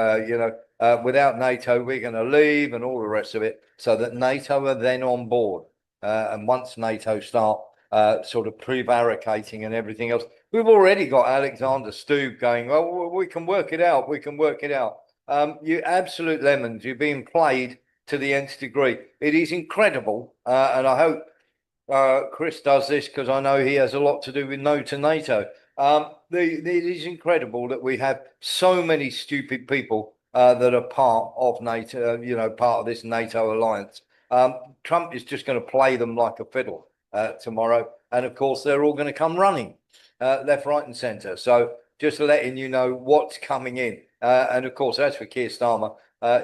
A: without NATO, we're going to leave and all the rest of it, so that NATO are then on board. And once NATO start sort of prevaricating and everything else, we've already got Alexander Stubb going, well, we can work it out. We can work it out. You absolute lemons. You're being played to the nth degree. It is incredible. And I hope Chris does this, because I know he has a lot to do with no to NATO. It is incredible that we have so many stupid people that are part of NATO, part of this NATO alliance. Trump is just going to play them like a fiddle tomorrow. And of course, they're all going to come running left, right and centre. So just letting you know what's coming in. And of course, as for Keir Starmer,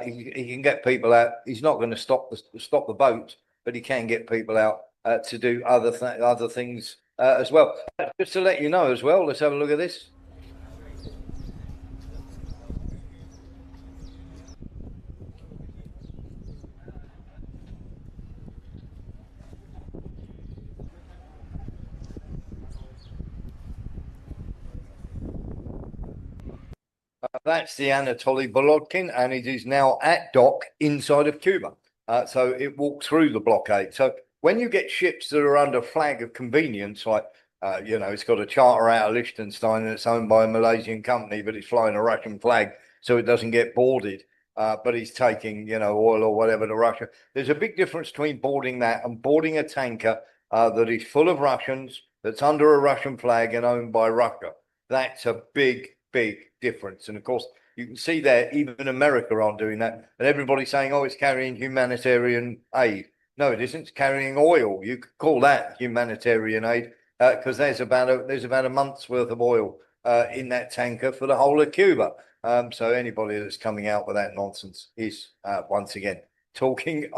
A: he can get people out. He's not going to stop the boats, but he can get people out to do other things as well. Just to let you know as well, let's have a look at this. That's the Anatoly Volodkin, and it is now at dock inside of Cuba. So it walked through the blockade. So when you get ships that are under flag of convenience, like, it's got a charter out of Liechtenstein and it's owned by a Malaysian company, but it's flying a Russian flag so it doesn't get boarded. But he's taking, oil or whatever to Russia. There's a big difference between boarding that and boarding a tanker that is full of Russians, that's under a Russian flag and owned by Russia. That's a big, big difference. And of course, you can see there, even America aren't doing that. And everybody's saying, oh, it's carrying humanitarian aid. No, it isn't. It's carrying oil. You could call that humanitarian aid because there's about a month's worth of oil in that tanker for the whole of Cuba. So anybody that's coming out with that nonsense is once again talking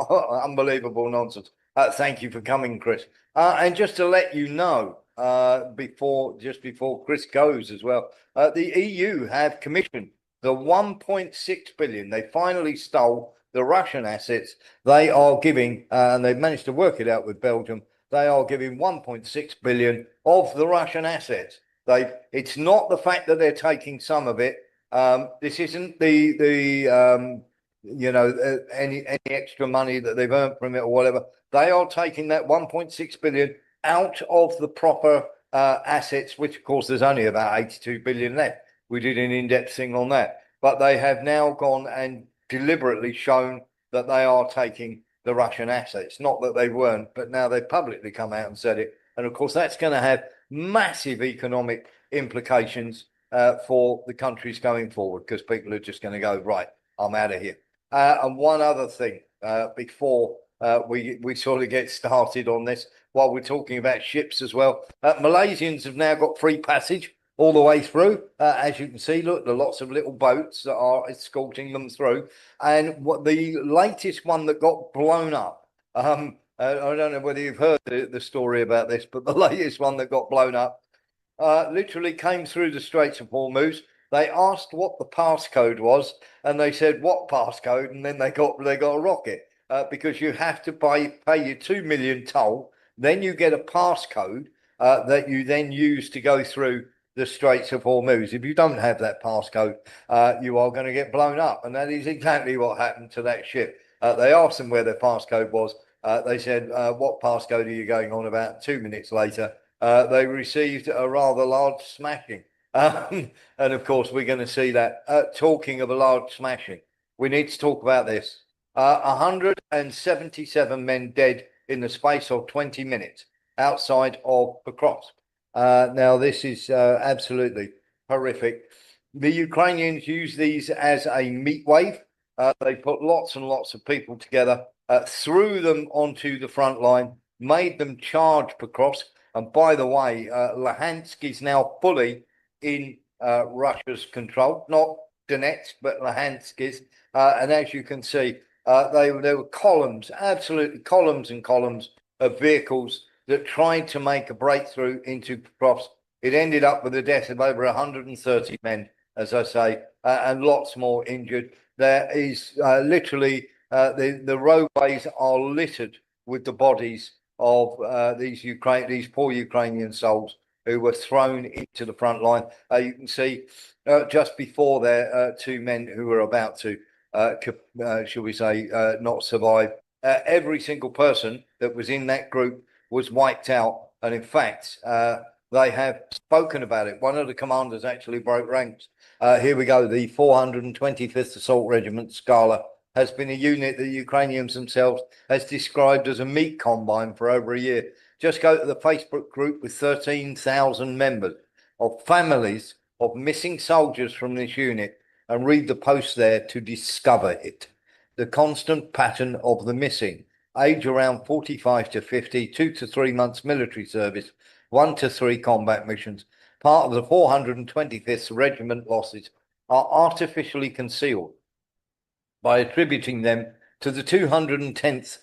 A: unbelievable nonsense. Thank you for coming, Chris. And just to let you know, before Chris goes as well, the EU have commissioned the 1.6 billion. They finally stole the Russian assets. They are giving, and they've managed to work it out with Belgium. They are giving 1.6 billion of the Russian assets. It's not the fact that they're taking some of it. This isn't any extra money that they've earned from it or whatever. They are taking that 1.6 billion out of the proper assets, which of course there's only about 82 billion left. We did an in-depth thing on that, but they have now gone and deliberately shown that they are taking the Russian assets. Not that they weren't, but now they've publicly come out and said it. And of course, that's going to have massive economic implications for the countries going forward, because people are just going to go, right, I'm out of here. And one other thing before we sort of get started on this, while we're talking about ships as well, Malaysians have now got free passage all the way through. As you can see, look, there are lots of little boats that are escorting them through. And what the latest one that got blown up, I don't know whether you've heard the story about this, but the latest one that got blown up literally came through the Straits of Hormuz. They asked what the passcode was, and they said, what passcode? And then they got a rocket because you have to pay your 2 million toll. Then you get a passcode that you then use to go through the Straits of Hormuz. If you don't have that passcode, you are going to get blown up. And that is exactly what happened to that ship. They asked them where their passcode was. They said, what passcode are you going on about? 2 minutes later, they received a rather large smashing. And of course, we're going to see that. Talking of a large smashing, we need to talk about this. 177 men dead in the space of 20 minutes outside of Pokrovsk. Now, this is absolutely horrific. The Ukrainians use these as a meat wave. They put lots and lots of people together, threw them onto the front line, made them charge Pokrovsk. And by the way, Luhansk is now fully in Russia's control, not Donetsk, but Luhansk is. And as you can see, there were columns, absolutely columns and columns of vehicles that tried to make a breakthrough into Pokrovsk. It ended up with the death of over 130 men, as I say, and lots more injured. There is literally the roadways are littered with the bodies of these poor Ukrainian souls who were thrown into the front line. You can see just before there, 2 men who were about to, shall we say, not survive. Every single person that was in that group was wiped out. And in fact, they have spoken about it. One of the commanders actually broke ranks. Here we go. The 425th Assault Regiment, Scala, has been a unit that the Ukrainians themselves has described as a meat combine for over a year. Just go to the Facebook group with 13,000 members of families of missing soldiers from this unit and read the post there to discover it. The constant pattern of the missing, age around 45 to 50, 2 to 3 months military service, 1 to 3 combat missions. Part of the 425th Regiment losses are artificially concealed by attributing them to the 210th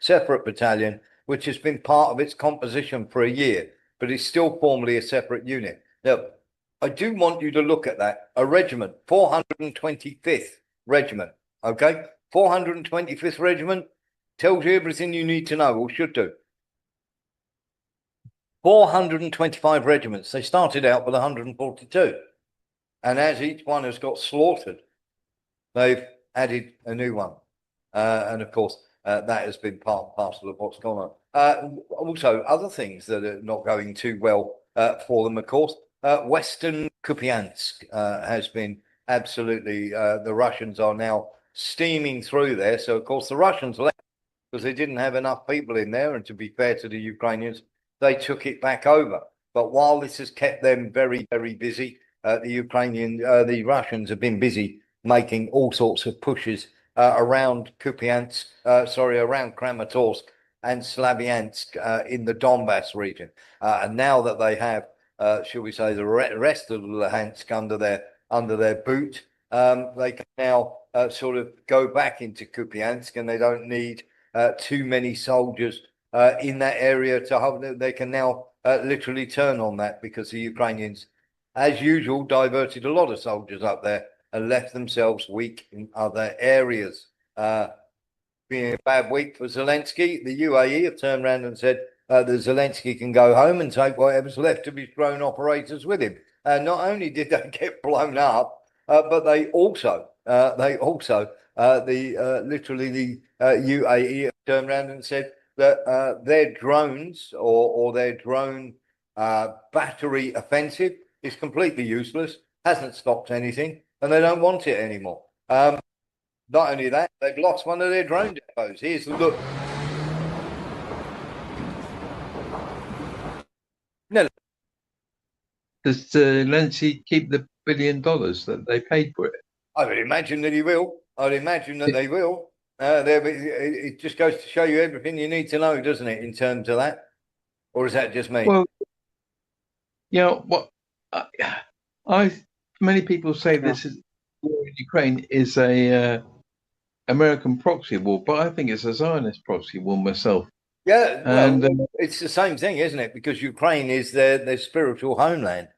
A: separate battalion, which has been part of its composition for a year, but is still formally a separate unit. Now, I do want you to look at that. A regiment, 425th Regiment, okay? 425th Regiment tells you everything you need to know, or should do. 425 regiments. They started out with 142. And as each one has got slaughtered, they've added a new one. And of course, that has been part and parcel of what's gone on. Also, other things that are not going too well for them, of course. Western Kupiansk has been absolutely, the Russians are now steaming through there. So, of course, the Russians left because they didn't have enough people in there. And to be fair to the Ukrainians, they took it back over. But while this has kept them very, very busy, the Russians have been busy making all sorts of pushes around Kupiansk, around Kramatorsk and Slavyansk in the Donbass region. And now that they have, shall we say, the rest of Luhansk under their boot, they can now sort of go back into Kupiansk, and they don't need too many soldiers in that area to have. They can now literally turn on that, because the Ukrainians, as usual, diverted a lot of soldiers up there and left themselves weak in other areas. Being a bad week for Zelensky, the UAE have turned around and said that Zelensky can go home and take whatever's left of his drone operators with him. And not only did they get blown up, but they also, literally the UAE have turned around and said that their drones or their drone battery offensive is completely useless, hasn't stopped anything, and they don't want it anymore. Not only that, they've lost one of their drone depots. Here's the look. No.
P: Does Zelensky keep the $1 billion that they paid for it?
A: I would imagine that he will. I'd imagine that they will. It just goes to show you everything you need to know, doesn't it, in terms of that? Or is that just me?
P: Well, you know what? Many people say this is war in Ukraine is a American proxy war, but I think it's a Zionist proxy war myself.
A: Yeah,
P: and
A: it's the same thing, isn't it? Because Ukraine is their spiritual homeland.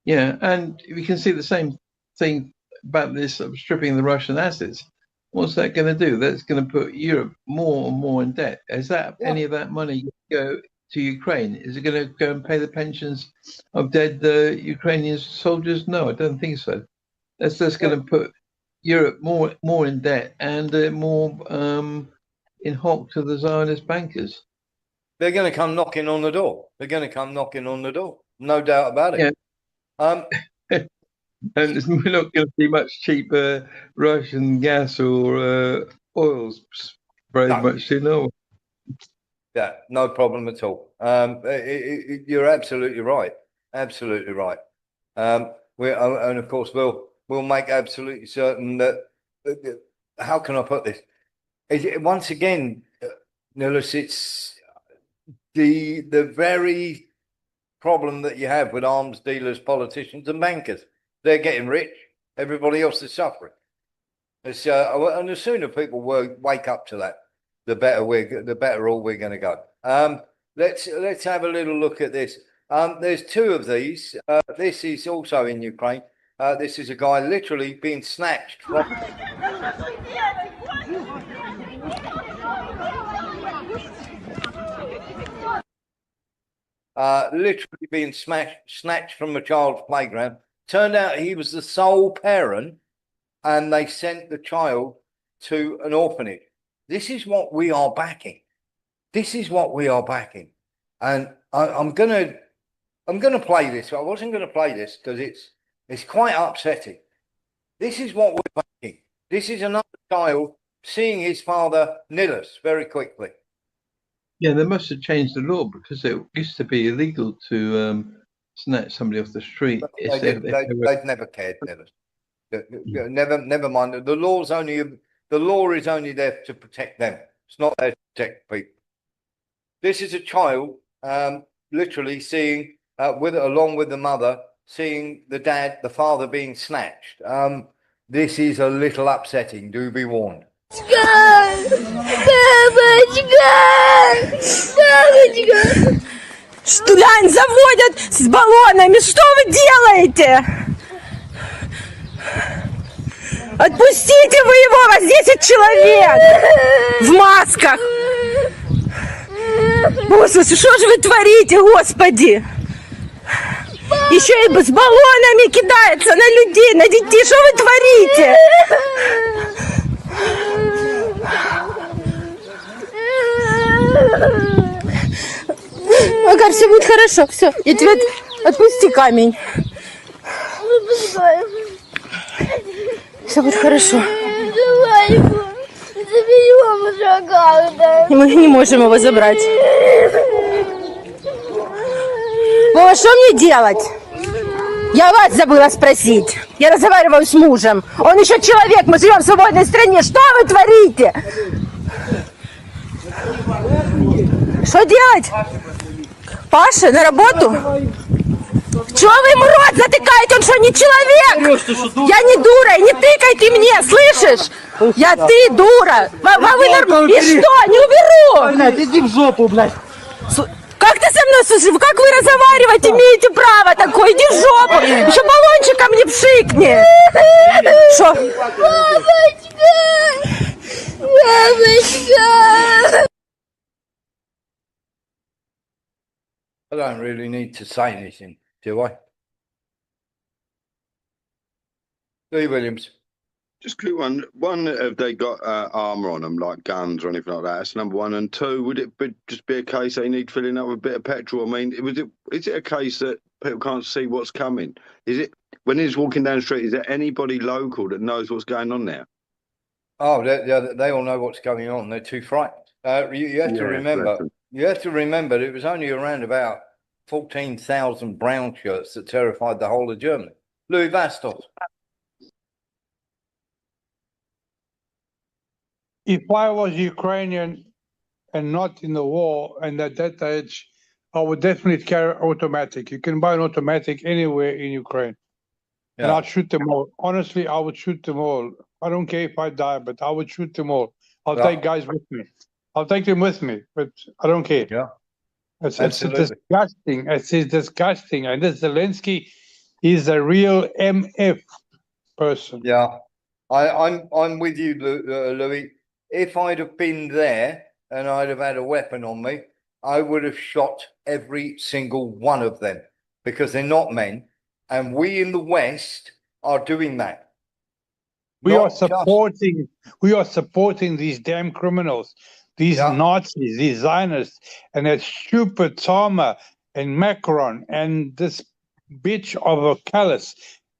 P: Yeah, and we can see the same thing about this stripping the Russian assets. What's that going to do? That's going to put Europe more and more in debt. Is that any of that money go to Ukraine? Is it going to go and pay the pensions of dead Ukrainian soldiers? No, I don't think so. That's just going to put Europe more in debt and more in hock to the Zionist bankers.
A: They're going to come knocking on the door. They're going to come knocking on the door. No doubt about it.
P: Yeah. And we're not going to see much cheaper Russian gas or oils very much soon, no.
A: Yeah, no problem at all. You're absolutely right. Absolutely right. And of course we'll make absolutely certain that. How can I put this? Once again, Nicholas, it's the very problem that you have with arms dealers, politicians, and bankers. They're getting rich. Everybody else is suffering. And the sooner people wake up to that, the better all we're going to go. Let's have a little look at this. There's two of these. This is also in Ukraine. This is a guy literally being snatched from. Literally being snatched from a child's playground. Turned out he was the sole parent, and they sent the child to an orphanage. This is what we are backing. This is what we are backing. And I'm gonna play this. I wasn't gonna play this because it's quite upsetting. This is what we're backing. This is another child seeing his father Nicholas very quickly.
P: Yeah, they must have changed the law, because it used to be illegal to snatch somebody off the street.
A: They've never cared, never mind. The law is only there to protect them. It's not there to protect people. This is a child literally seeing along with the mother, seeing the father being snatched. This is a little upsetting, do be warned.
B: Штулянь заводят с баллонами. Что вы делаете? Отпустите вы его, вас 10 человек в масках. Господи, что же вы творите, Господи? Еще и с баллонами кидается на людей, на детей. Что вы творите? Макар, все будет хорошо. Все, я тебя отпусти камень. Все будет хорошо.
D: Давай его заберем уже, Агарда.
B: Мы не можем его забрать. Вова, что мне делать? Я вас забыла спросить. Я разговариваю с мужем. Он еще человек, мы живем в свободной стране. Что вы творите? Что делать? Паша, на работу? Чего вы ему рот затыкаете? Он что, не человек? Я не дура, и не тыкай ты мне, слышишь? Ты дура. И что? Не уберу.
F: Блядь, иди в жопу, блядь.
B: Как ты со мной, слушай, как вы разговаривать имеете право такое? Иди в жопу. Еще баллончиком не пшикни. Что?
D: Мамочка! Мамочка!
A: I don't really need to say anything, do I? Lee Williams.
M: Just quick one. One, have they got armour on them, like guns or anything like that? That's number one. And two, would it just be a case they need filling up with a bit of petrol? I mean, is it a case that people can't see what's coming? Is it, when he's walking down the street, is there anybody local that knows what's going on there?
A: Oh, they all know what's going on. They're too frightened. You have to remember. You have to remember it was only around about 14,000 brown shirts that terrified the whole of Germany. Louis Vastos.
J: If I was Ukrainian and not in the war and at that age, I would definitely carry automatic. You can buy an automatic anywhere in Ukraine. Yeah. And I'd shoot them all. Honestly, I would shoot them all. I don't care if I die, but I would shoot them all. I'll take guys with me. I'll take them with me, but I don't care.
A: Yeah.
J: It's disgusting. It's disgusting. And this Zelensky is a real MF person.
A: Yeah. I'm with you, Louis. If I'd have been there and I'd have had a weapon on me, I would have shot every single one of them because they're not men. And we in the West are doing that.
J: We are supporting these damn criminals, these Nazis, these Zionists, and that stupid Tama and Macron and this bitch of a Callas,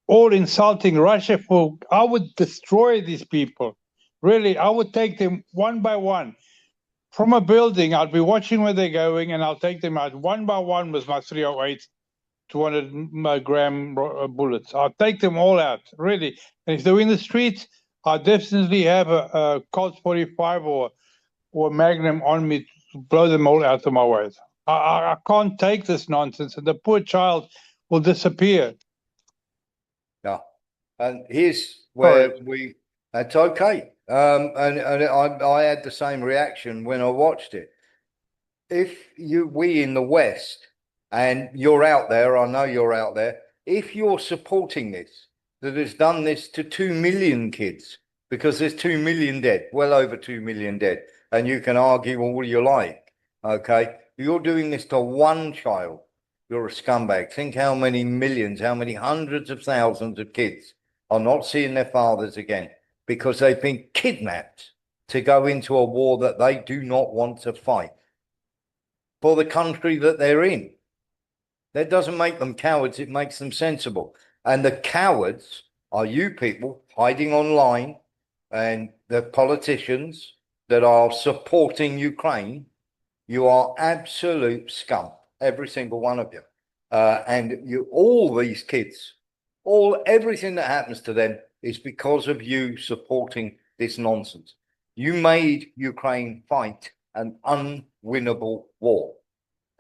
J: all insulting Russia for. I would destroy these people. Really, I would take them one by one from a building. I'd be watching where they're going, and I'll take them out one by one with my 308, 200-gram bullets. I'll take them all out, really. And if they're in the streets, I definitely have a Colt 45 or a Magnum on me to blow them all out of my way. I can't take this nonsense, and the poor child will disappear.
A: Yeah, and here's where that's okay. And I had the same reaction when I watched it. If we in the West, and you're out there, I know you're out there, if you're supporting this, that has done this to 2 million kids, because there's 2 million dead, well over 2 million dead, and you can argue all you like, okay? You're doing this to one child. You're a scumbag. Think how many millions, how many hundreds of thousands of kids are not seeing their fathers again because they've been kidnapped to go into a war that they do not want to fight for the country that they're in. That doesn't make them cowards, it makes them sensible. And the cowards are you people hiding online and the politicians that are supporting Ukraine. You are absolute scum, every single one of you. And all these kids, everything that happens to them is because of you supporting this nonsense. You made Ukraine fight an unwinnable war.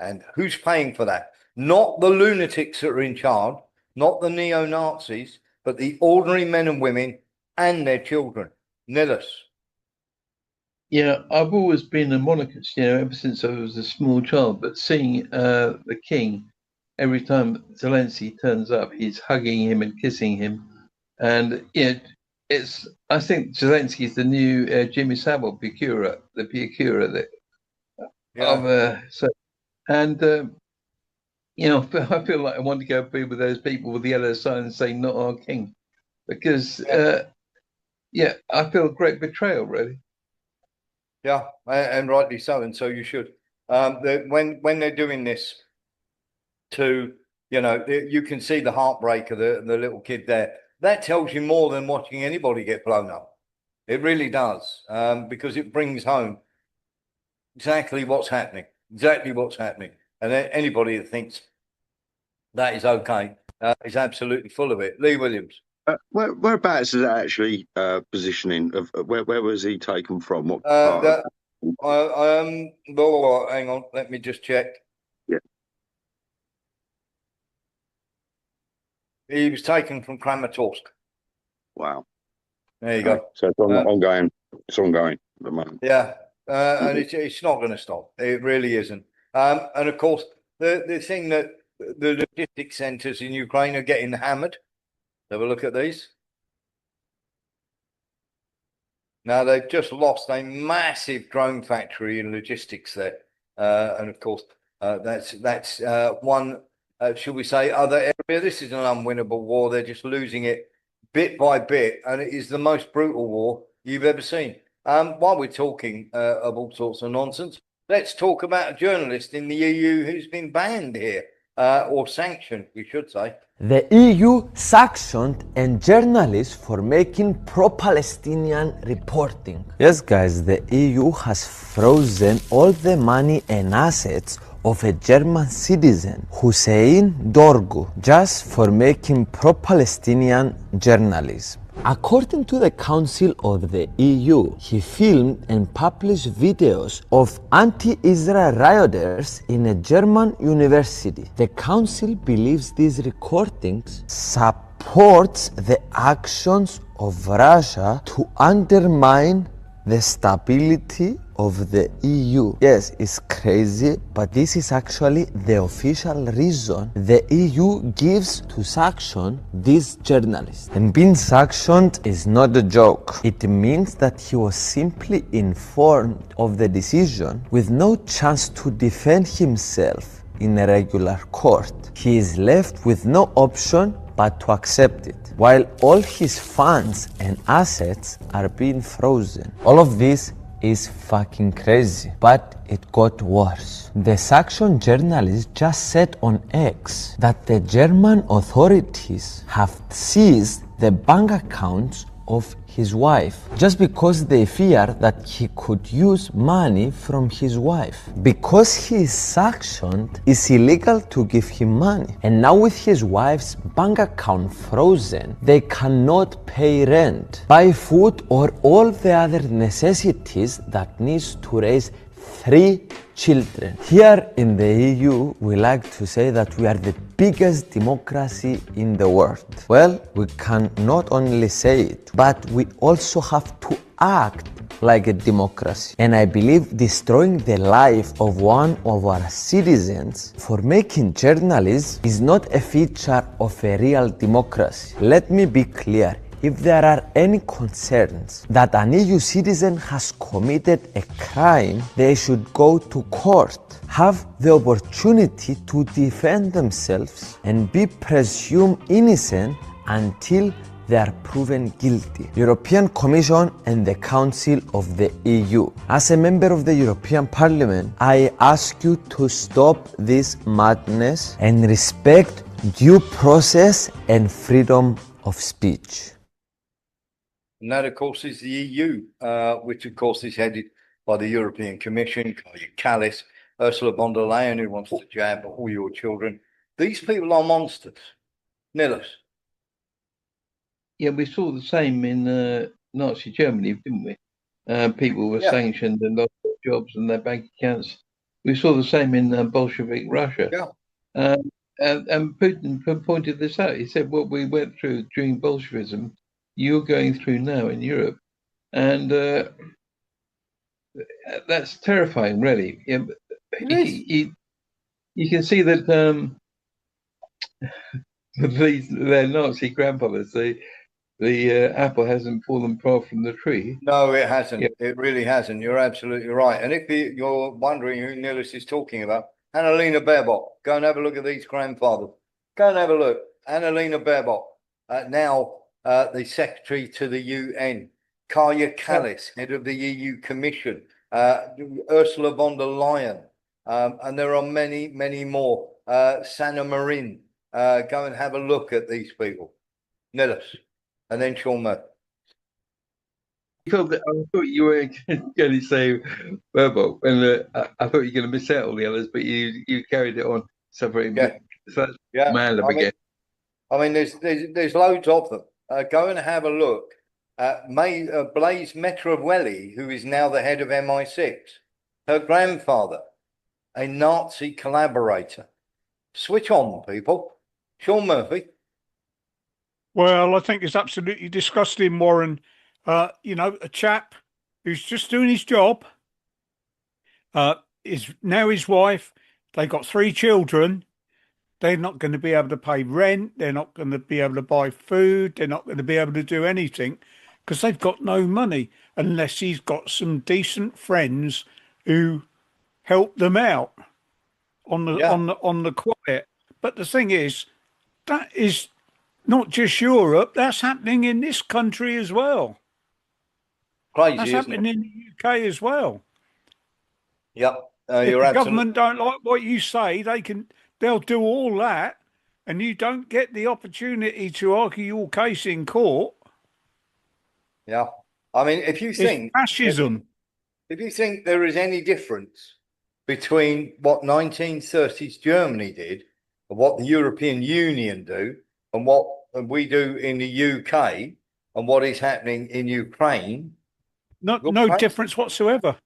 A: And who's paying for that? Not the lunatics that are in charge, not the neo-Nazis, but the ordinary men and women and their children. Nillis.
P: Yeah, I've always been a monarchist, ever since I was a small child. But seeing the king, every time Zelensky turns up, he's hugging him and kissing him. And I think Zelensky is the new Jimmy Savile, the Procura. You know, I feel like I want to go be with those people with the yellow signs saying "Not our king," because I feel great betrayal, really.
A: Yeah, and rightly so, and so you should. When they're doing this to, you can see the heartbreak of the little kid there. That tells you more than watching anybody get blown up. It really does, because it brings home exactly what's happening, and anybody that thinks that is okay is absolutely full of it. Lee Williams.
M: Whereabouts is it actually positioning? Where was he taken from? What
A: Blah,
M: part?
A: blah, blah, hang on, let me just check.
M: Yeah.
A: He was taken from Kramatorsk.
M: Wow.
A: There you go.
M: So it's ongoing. It's ongoing at the moment.
A: Yeah, and it's not going to stop. It really isn't. And of course, the thing that the logistics centres in Ukraine are getting hammered. Have a look at these. Now they've just lost a massive drone factory in logistics there, and of course that's one. Should we say other area? This is an unwinnable war. They're just losing it bit by bit, and it is the most brutal war you've ever seen. While we're talking of all sorts of nonsense, let's talk about a journalist in the EU who's been banned here, or sanctioned, we should say.
G: The EU sanctioned a journalist for making pro-Palestinian reporting. Yes, guys, the EU has frozen all the money and assets of a German citizen, Hussein Dorgu, just for making pro-Palestinian journalism. According to the Council of the EU, he filmed and published videos of anti-Israel rioters in a German university. The Council believes these recordings supports the actions of Russia to undermine the stability of the EU. Yes, it's crazy, but this is actually the official reason the EU gives to sanction this journalist. And being sanctioned is not a joke. It means that he was simply informed of the decision with no chance to defend himself in a regular court. He is left with no option but to accept it, while all his funds and assets are being frozen. All of this is fucking crazy, but it got worse. The sanctioned journalist just said on X that the German authorities have seized the bank accounts of his wife just because they fear that he could use money from his wife. Because he is sanctioned, it's illegal to give him money. And now with his wife's bank account frozen, they cannot pay rent, buy food or all the other necessities that needs to raise 3 children. Here in the EU, we like to say that we are the biggest democracy in the world. Well, we can not only say it, but we also have to act like a democracy. And I believe destroying the life of one of our citizens for making journalism is not a feature of a real democracy. Let me be clear. If there are any concerns that an EU citizen has committed a crime, they should go to court, have the opportunity to defend themselves, and be presumed innocent until they are proven guilty. European Commission and the Council of the EU. As a member of the European Parliament, I ask you to stop this madness and respect due process and freedom of speech.
A: And that, of course, is the EU, which, of course, is headed by the European Commission, Kaja Kallas, Ursula von der Leyen, who wants to jab all your children. These people are monsters. Nillis.
P: Yeah, we saw the same in Nazi Germany, didn't we? People were sanctioned and lost their jobs and their bank accounts. We saw the same in Bolshevik Russia.
A: Yeah.
P: And Putin pointed this out. He said, what we went through during Bolshevism, you're going through now in Europe. And that's terrifying, really. You can see that their Nazi grandfathers, the apple hasn't fallen far from the tree.
A: No, it hasn't. It really hasn't. You're absolutely right. And if you're wondering who Nillis is talking about, Annalena Baerbock, go and have a look at these grandfathers. Go and have a look. Annalena Baerbock, now the Secretary to the UN. Kaja Kallas, head of the EU Commission. Ursula von der Leyen. And there are many, many more. Sanna Marin. Go and have a look at these people. Nillis. And then Sean Murphy.
P: I thought you were going to say Baerbock, and I thought you were going to miss out all the others, but you carried it on. So very man again.
A: I mean, there's loads of them. Go and have a look at Blaise Metroveli, who is now the head of MI6. Her grandfather, a Nazi collaborator. Switch on, people. Sean Murphy.
E: Well, I think it's absolutely disgusting, Warren. You know, a chap who's just doing his job, is now his wife. They got 3 children. They're not going to be able to pay rent. They're not going to be able to buy food. They're not going to be able to do anything because they've got no money unless he's got some decent friends who help them out on the quiet. But the thing is, that is not just Europe. That's happening in this country as well.
A: Crazy,
E: that's happening in the UK as well.
A: Yep.
E: If the government don't like what you say, they'll do all that, and you don't get the opportunity to argue your case in court.
A: Yeah. I mean, if you think
E: fascism,
A: if you think there is any difference between what 1930s Germany did and what the European Union do and what we do in the UK and what is happening in Ukraine,
E: no difference whatsoever.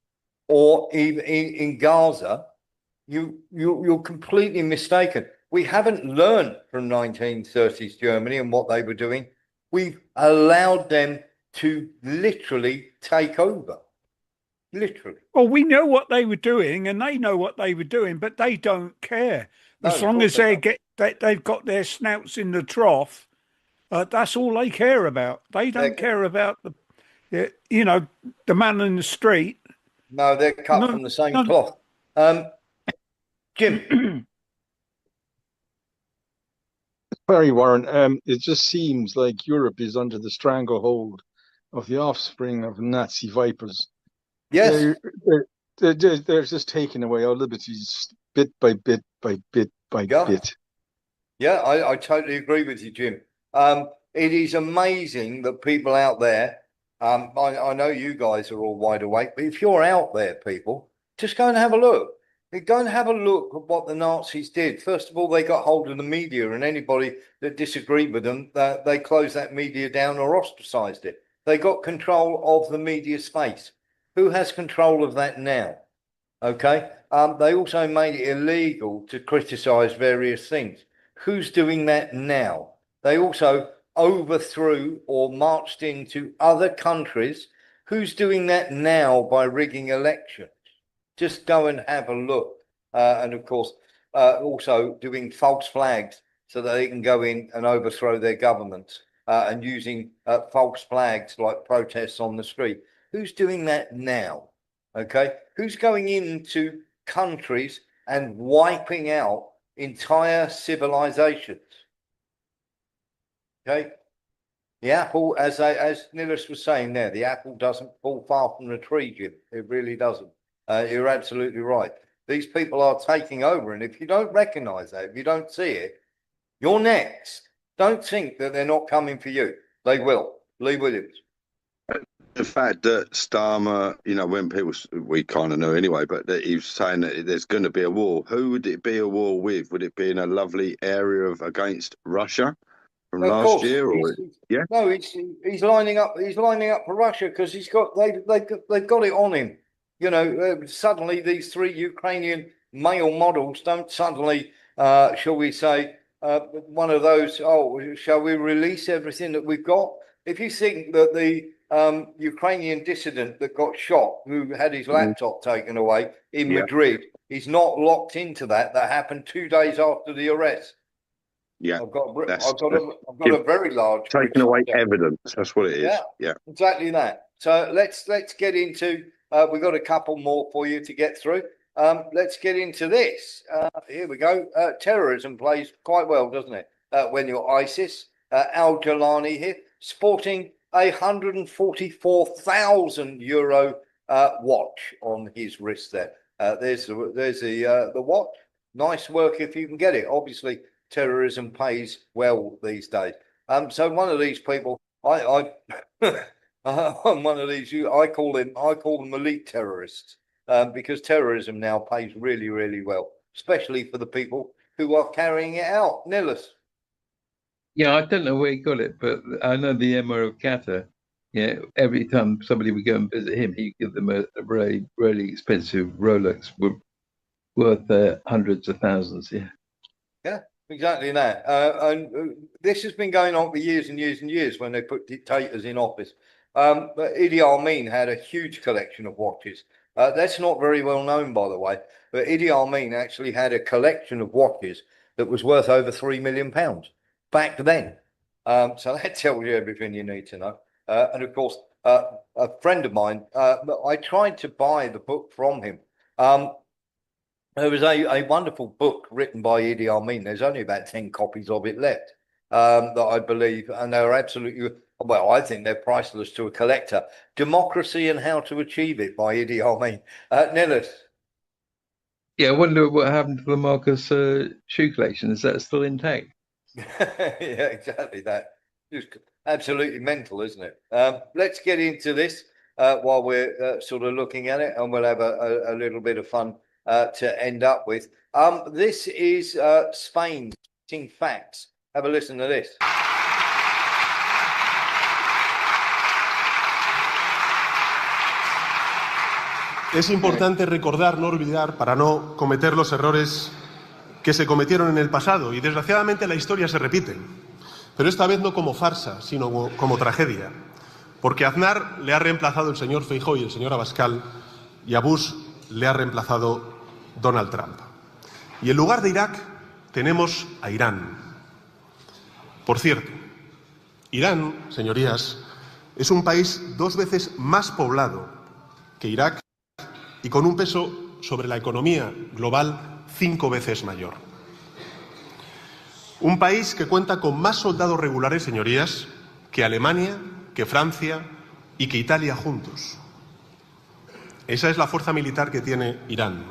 A: Or even in Gaza, you're completely mistaken. We haven't learned from 1930s Germany and what they were doing. We've allowed them to literally take over. Literally.
E: Well, we know what they were doing, and they know what they were doing, but they don't care. As long as they've got their snouts in the trough, that's all they care about. They don't care about the man in the street.
A: No, they're cut from the same cloth. Jim.
L: Barry Warren, it just seems like Europe is under the stranglehold of the offspring of Nazi vipers.
A: Yes.
L: They're just taking away our liberties bit by bit by bit by bit.
A: Yeah, I totally agree with you, Jim. It is amazing that people out there, I know you guys are all wide awake, but if you're out there, people, just go and have a look. Go and have a look at what the Nazis did. First of all, they got hold of the media, and anybody that disagreed with them, they closed that media down or ostracized it. They got control of the media space. Who has control of that now? Okay. They also made it illegal to criticize various things. Who's doing that now? They also overthrew or marched into other countries. Who's doing that now by rigging elections? Just go and have a look. And of course, also doing false flags so that they can go in and overthrow their governments and using false flags like protests on the street. Who's doing that now? Okay. Who's going into countries and wiping out entire civilizations? Okay. The apple, as Nillis was saying there, the apple doesn't fall far from the tree, Jim. It really doesn't. You're absolutely right. These people are taking over. And if you don't recognize that, if you don't see it, you're next. Don't think that they're not coming for you. They will. Lee Williams.
M: The fact that Starmer, when people, we kind of know anyway, but that he was saying that there's going to be a war. Who would it be a war with? Would it be in a lovely area against Russia from last year? Or
A: no, he's lining up. He's lining up for Russia because they've got it on him. Suddenly these 3 Ukrainian male models don't suddenly, shall we say, one of those. Oh, shall we release everything that we've got? If you think that the Ukrainian dissident that got shot, who had his laptop taken away in Madrid, is not locked into that happened 2 days after the arrest.
M: Yeah,
A: I've got a very large
M: taking away evidence. That's what it is. Yeah,
A: exactly that. So let's get into. We've got a couple more for you to get through. Let's get into this. Here we go. Terrorism plays quite well, doesn't it? When you're ISIS, Al Jalani here, sporting a €144,000 watch on his wrist there. There's the watch. Nice work if you can get it. Obviously, terrorism pays well these days. So one of these people, I'm one of these. I call them elite terrorists because terrorism now pays really, really well, especially for the people who are carrying it out. Nillis.
P: Yeah, I don't know where he got it, but I know the Emir of Qatar. Yeah, every time somebody would go and visit him, he'd give them a really, really expensive Rolex worth hundreds of thousands. Yeah.
A: Yeah, exactly that. And this has been going on for years and years and years when they put dictators in office. But Idi Amin had a huge collection of watches. That's not very well known, by the way. But Idi Amin actually had a collection of watches that was worth over £3 million back then. So that tells you everything you need to know. And of course, a friend of mine, I tried to buy the book from him. There was a wonderful book written by Idi Amin. There's only about 10 copies of it left, that I believe, and they're absolutely, well, I think they're priceless to a collector. Democracy and How to Achieve It by Idi Amin. Nillis.
P: Yeah, I wonder what happened to the Marcus shoe collection. Is that still intact?
A: Yeah, exactly that. Just absolutely mental, isn't it? Let's get into this while we're sort of looking at it, and we'll have a little bit of fun to end up with. This is Spain facts. Have a listen to this.
H: Es importante recordar, no olvidar, para no cometer los errores que se cometieron en el pasado. Y desgraciadamente la historia se repite. Pero esta vez no como farsa, sino como tragedia. Porque a Aznar le ha reemplazado el señor Feijóo y el señor Abascal, y a Bush le ha reemplazado Donald Trump. Y en lugar de Irak tenemos a Irán. Por cierto, Irán, señorías, es un país 2 veces más poblado que Irak y con un peso sobre la economía global 5 veces mayor. Un país que cuenta con más soldados regulares, señorías, que Alemania, que Francia y que Italia juntos. Esa es la fuerza militar que tiene Irán,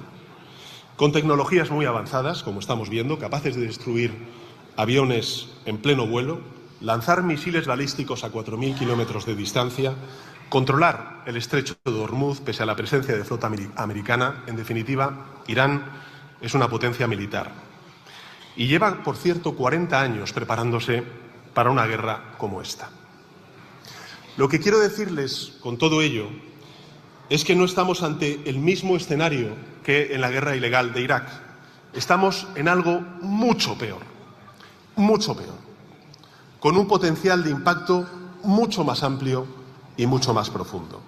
H: con tecnologías muy avanzadas, como estamos viendo, capaces de destruir aviones en pleno vuelo, lanzar misiles balísticos a 4.000 kilómetros de distancia, controlar el estrecho de Hormuz pese a la presencia de flota americana. En definitiva, Irán es una potencia militar. Y lleva, por cierto, 40 años preparándose para una guerra como esta. Lo que quiero decirles con todo ello es que no estamos ante el mismo escenario que en la guerra ilegal de Irak. Estamos en algo mucho peor, con un potencial de impacto mucho más amplio y mucho más profundo.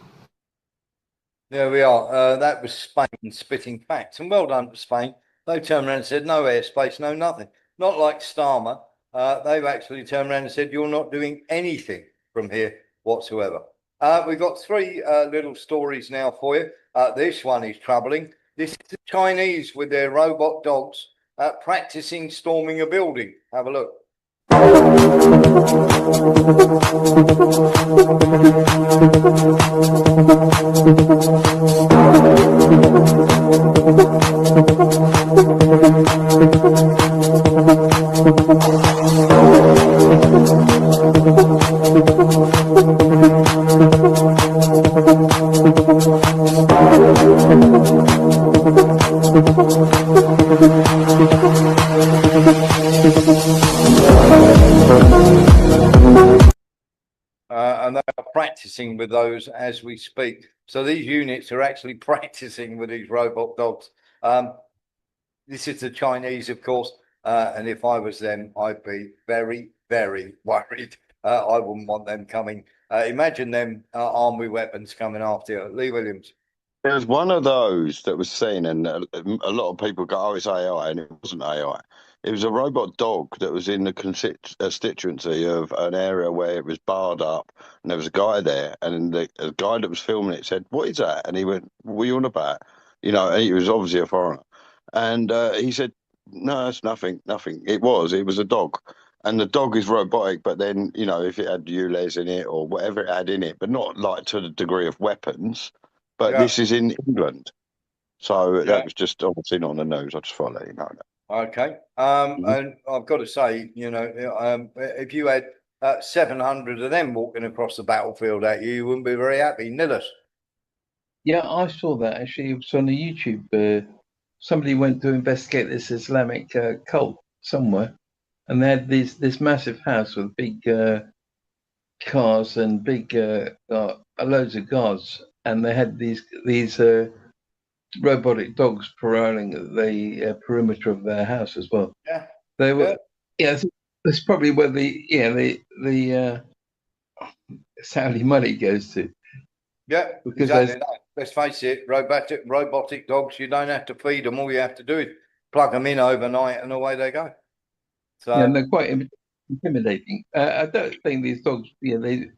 A: There we are. That was Spain spitting facts. And well done to Spain. They turned around and said, no airspace, no nothing. Not like Starmer. They've actually turned around and said, you're not doing anything from here whatsoever. We've got 3 little stories now for you. This one is troubling. This is the Chinese with their robot dogs practicing storming a building. Have a look. And they are practicing with those as we speak. So these units are actually practicing with these robot dogs. This is the Chinese, of course, and if I was them, I'd be very, very worried. I wouldn't want them coming. Imagine them armed with weapons coming after you. Lee Williams.
M: There was one of those that was seen, and a lot of people go, oh, it's AI, and it wasn't AI. It was a robot dog that was in the constituency of an area where it was barred up, and there was a guy there, and the guy that was filming it said, what is that? And he went, what are you on about? You know, he was obviously a foreigner. And he said, no, it's nothing. It was a dog. And the dog is robotic, but then, you know, if it had ULEZ in it or whatever it had in it, but not like to the degree of weapons. But this is in England. So that was just obviously not on the news. I just thought I'd let you know that.
A: Okay. And I've got to say, you know, if you had 700 of them walking across the battlefield at you, you wouldn't be very happy. Nillis.
P: Yeah, I saw that actually. It was on the YouTube. Somebody went to investigate this Islamic cult somewhere, and they had this massive house with big cars and big loads of guards, and they had these robotic dogs patrolling the perimeter of their house as well.
A: Yeah.
P: They were. Yeah, that's probably where the Saudi money goes to.
A: Yeah,
P: Because
A: exactly. Let's face it, robotic dogs, you don't have to feed them. All you have to do is plug them in overnight and away they go. So
P: yeah, they're quite intimidating. I don't think these dogs, they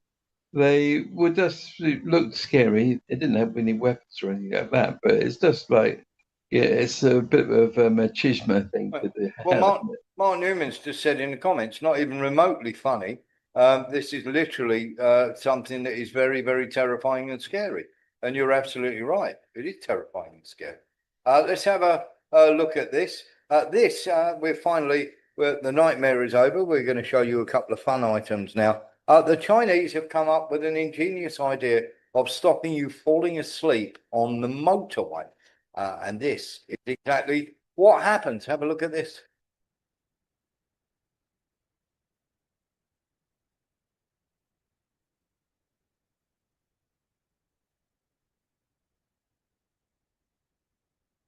P: would just look scary. They didn't have any weapons or anything like that, but it's just like, it's a bit of a machismo thing to do.
A: Well, Mark Newman's just said in the comments, not even remotely funny. This is literally something that is very, very terrifying and scary. And you're absolutely right. It is terrifying and scary. Let's have a look at this. The nightmare is over. We're going to show you a couple of fun items now. The Chinese have come up with an ingenious idea of stopping you falling asleep on the motorway. And this is exactly what happens. Have a look at this.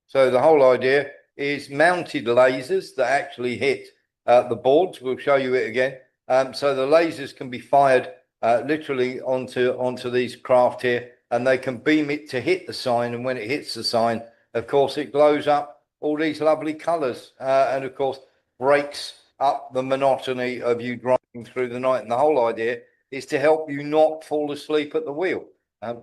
A: So the whole idea is mounted lasers that actually hit the boards. We'll show you it again. So the lasers can be fired literally onto these craft here, and they can beam it to hit the sign. And when it hits the sign, of course, it glows up all these lovely colours, and of course breaks up the monotony of you driving through the night. And the whole idea is to help you not fall asleep at the wheel.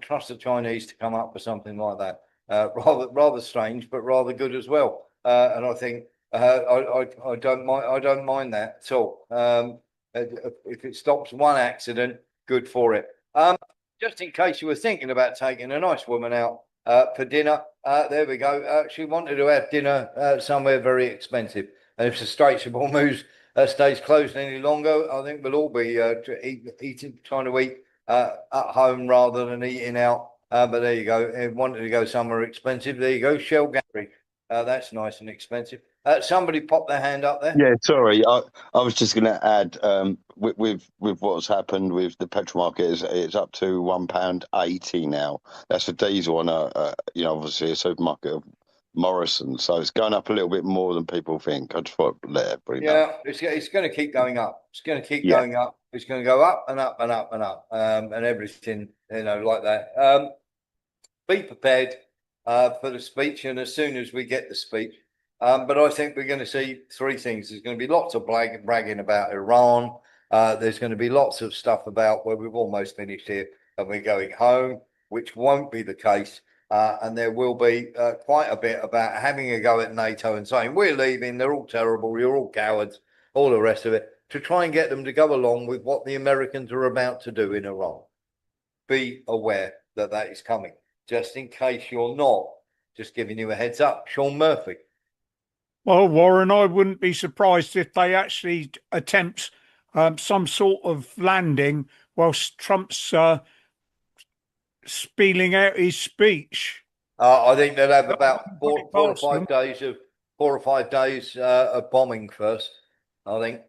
A: Trust the Chinese to come up with something like that. Rather strange, but rather good as well. And I think I don't mind that at all. If it stops one accident, good for it. Just in case you were thinking about taking a nice woman out for dinner, there we go. She wanted to have dinner somewhere very expensive, and if the Straits of Hormuz stays closed any longer, I think we'll all be trying to eat at home rather than eating out. But there you go. If you wanted to go somewhere expensive, there you go. Shell Gary. That's nice and expensive. Somebody popped their hand up there.
M: Yeah, sorry. I was just going to add with what's happened with the petrol market, it's up to £1.80 now. That's a diesel on obviously a supermarket of Morrison. So it's going up a little bit more than people think. I just thought let everybody know.
A: Yeah, it's going to keep going up. It's going to keep going up. It's going to go up and up and up and up, and everything like that. Be prepared for the speech, and as soon as we get the speech. But I think we're going to see three things. There's going to be lots of bragging about Iran. There's going to be lots of stuff about where we've almost finished here and we're going home, which won't be the case. And there will be quite a bit about having a go at NATO and saying, we're leaving, they're all terrible, you're all cowards, all the rest of it, to try and get them to go along with what the Americans are about to do in Iran. Be aware that that is coming. Just in case you're not, just giving you a heads up. Sean Murphy.
E: Well, Warren, I wouldn't be surprised if they actually attempt some sort of landing whilst Trump's spieling out his speech.
A: I think they'll have about four or five days of bombing first. I think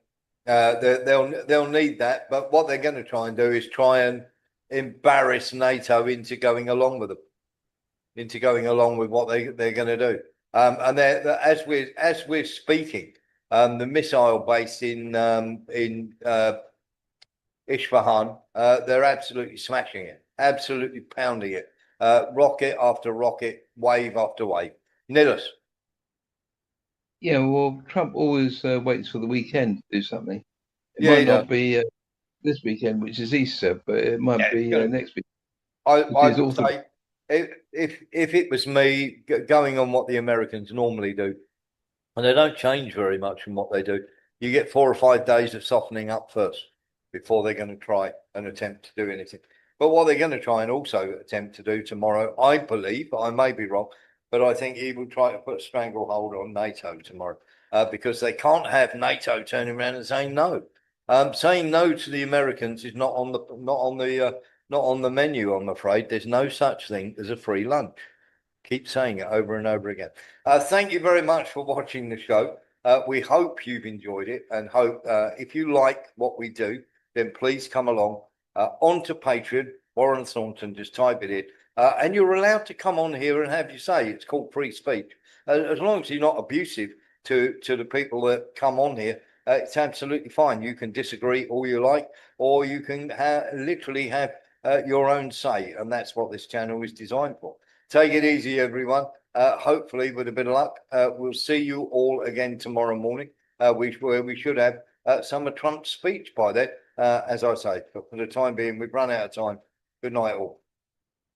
A: they'll need that. But what they're going to try and do is try and embarrass NATO into going along with them, into going along with what they're going to do. And as we're speaking, the missile base in Isfahan, they're absolutely smashing it, absolutely pounding it, rocket after rocket, wave after wave. Nillis.
P: Yeah, well, Trump always waits for the weekend to do something. It
A: Yeah,
P: might not be this weekend, which is Easter, but it might be next week.
A: I would say if it was me going on what the Americans normally do, and they don't change very much from what they do, you get 4 or 5 days of softening up first before they're going to try and attempt to do anything. But what they're going to try and also attempt to do tomorrow, I believe, I may be wrong, but I think he will try to put a stranglehold on NATO tomorrow, because they can't have NATO turning around and saying no. Saying no to the Americans is not on the menu. I'm afraid there's no such thing as a free lunch. Keep saying it over and over again. Thank you very much for watching the show. We hope you've enjoyed it, and hope if you like what we do, then please come along onto Patreon, Warren Thornton, just type it in. And you're allowed to come on here and have your say. It's called free speech. As long as you're not abusive to the people that come on here, it's absolutely fine. You can disagree all you like, or you can literally have your own say. And that's what this channel is designed for. Take it easy, everyone. Hopefully, with a bit of luck, we'll see you all again tomorrow morning, where we should have some of Trump's speech by then. As I say, but for the time being, we've run out of time. Good night, all.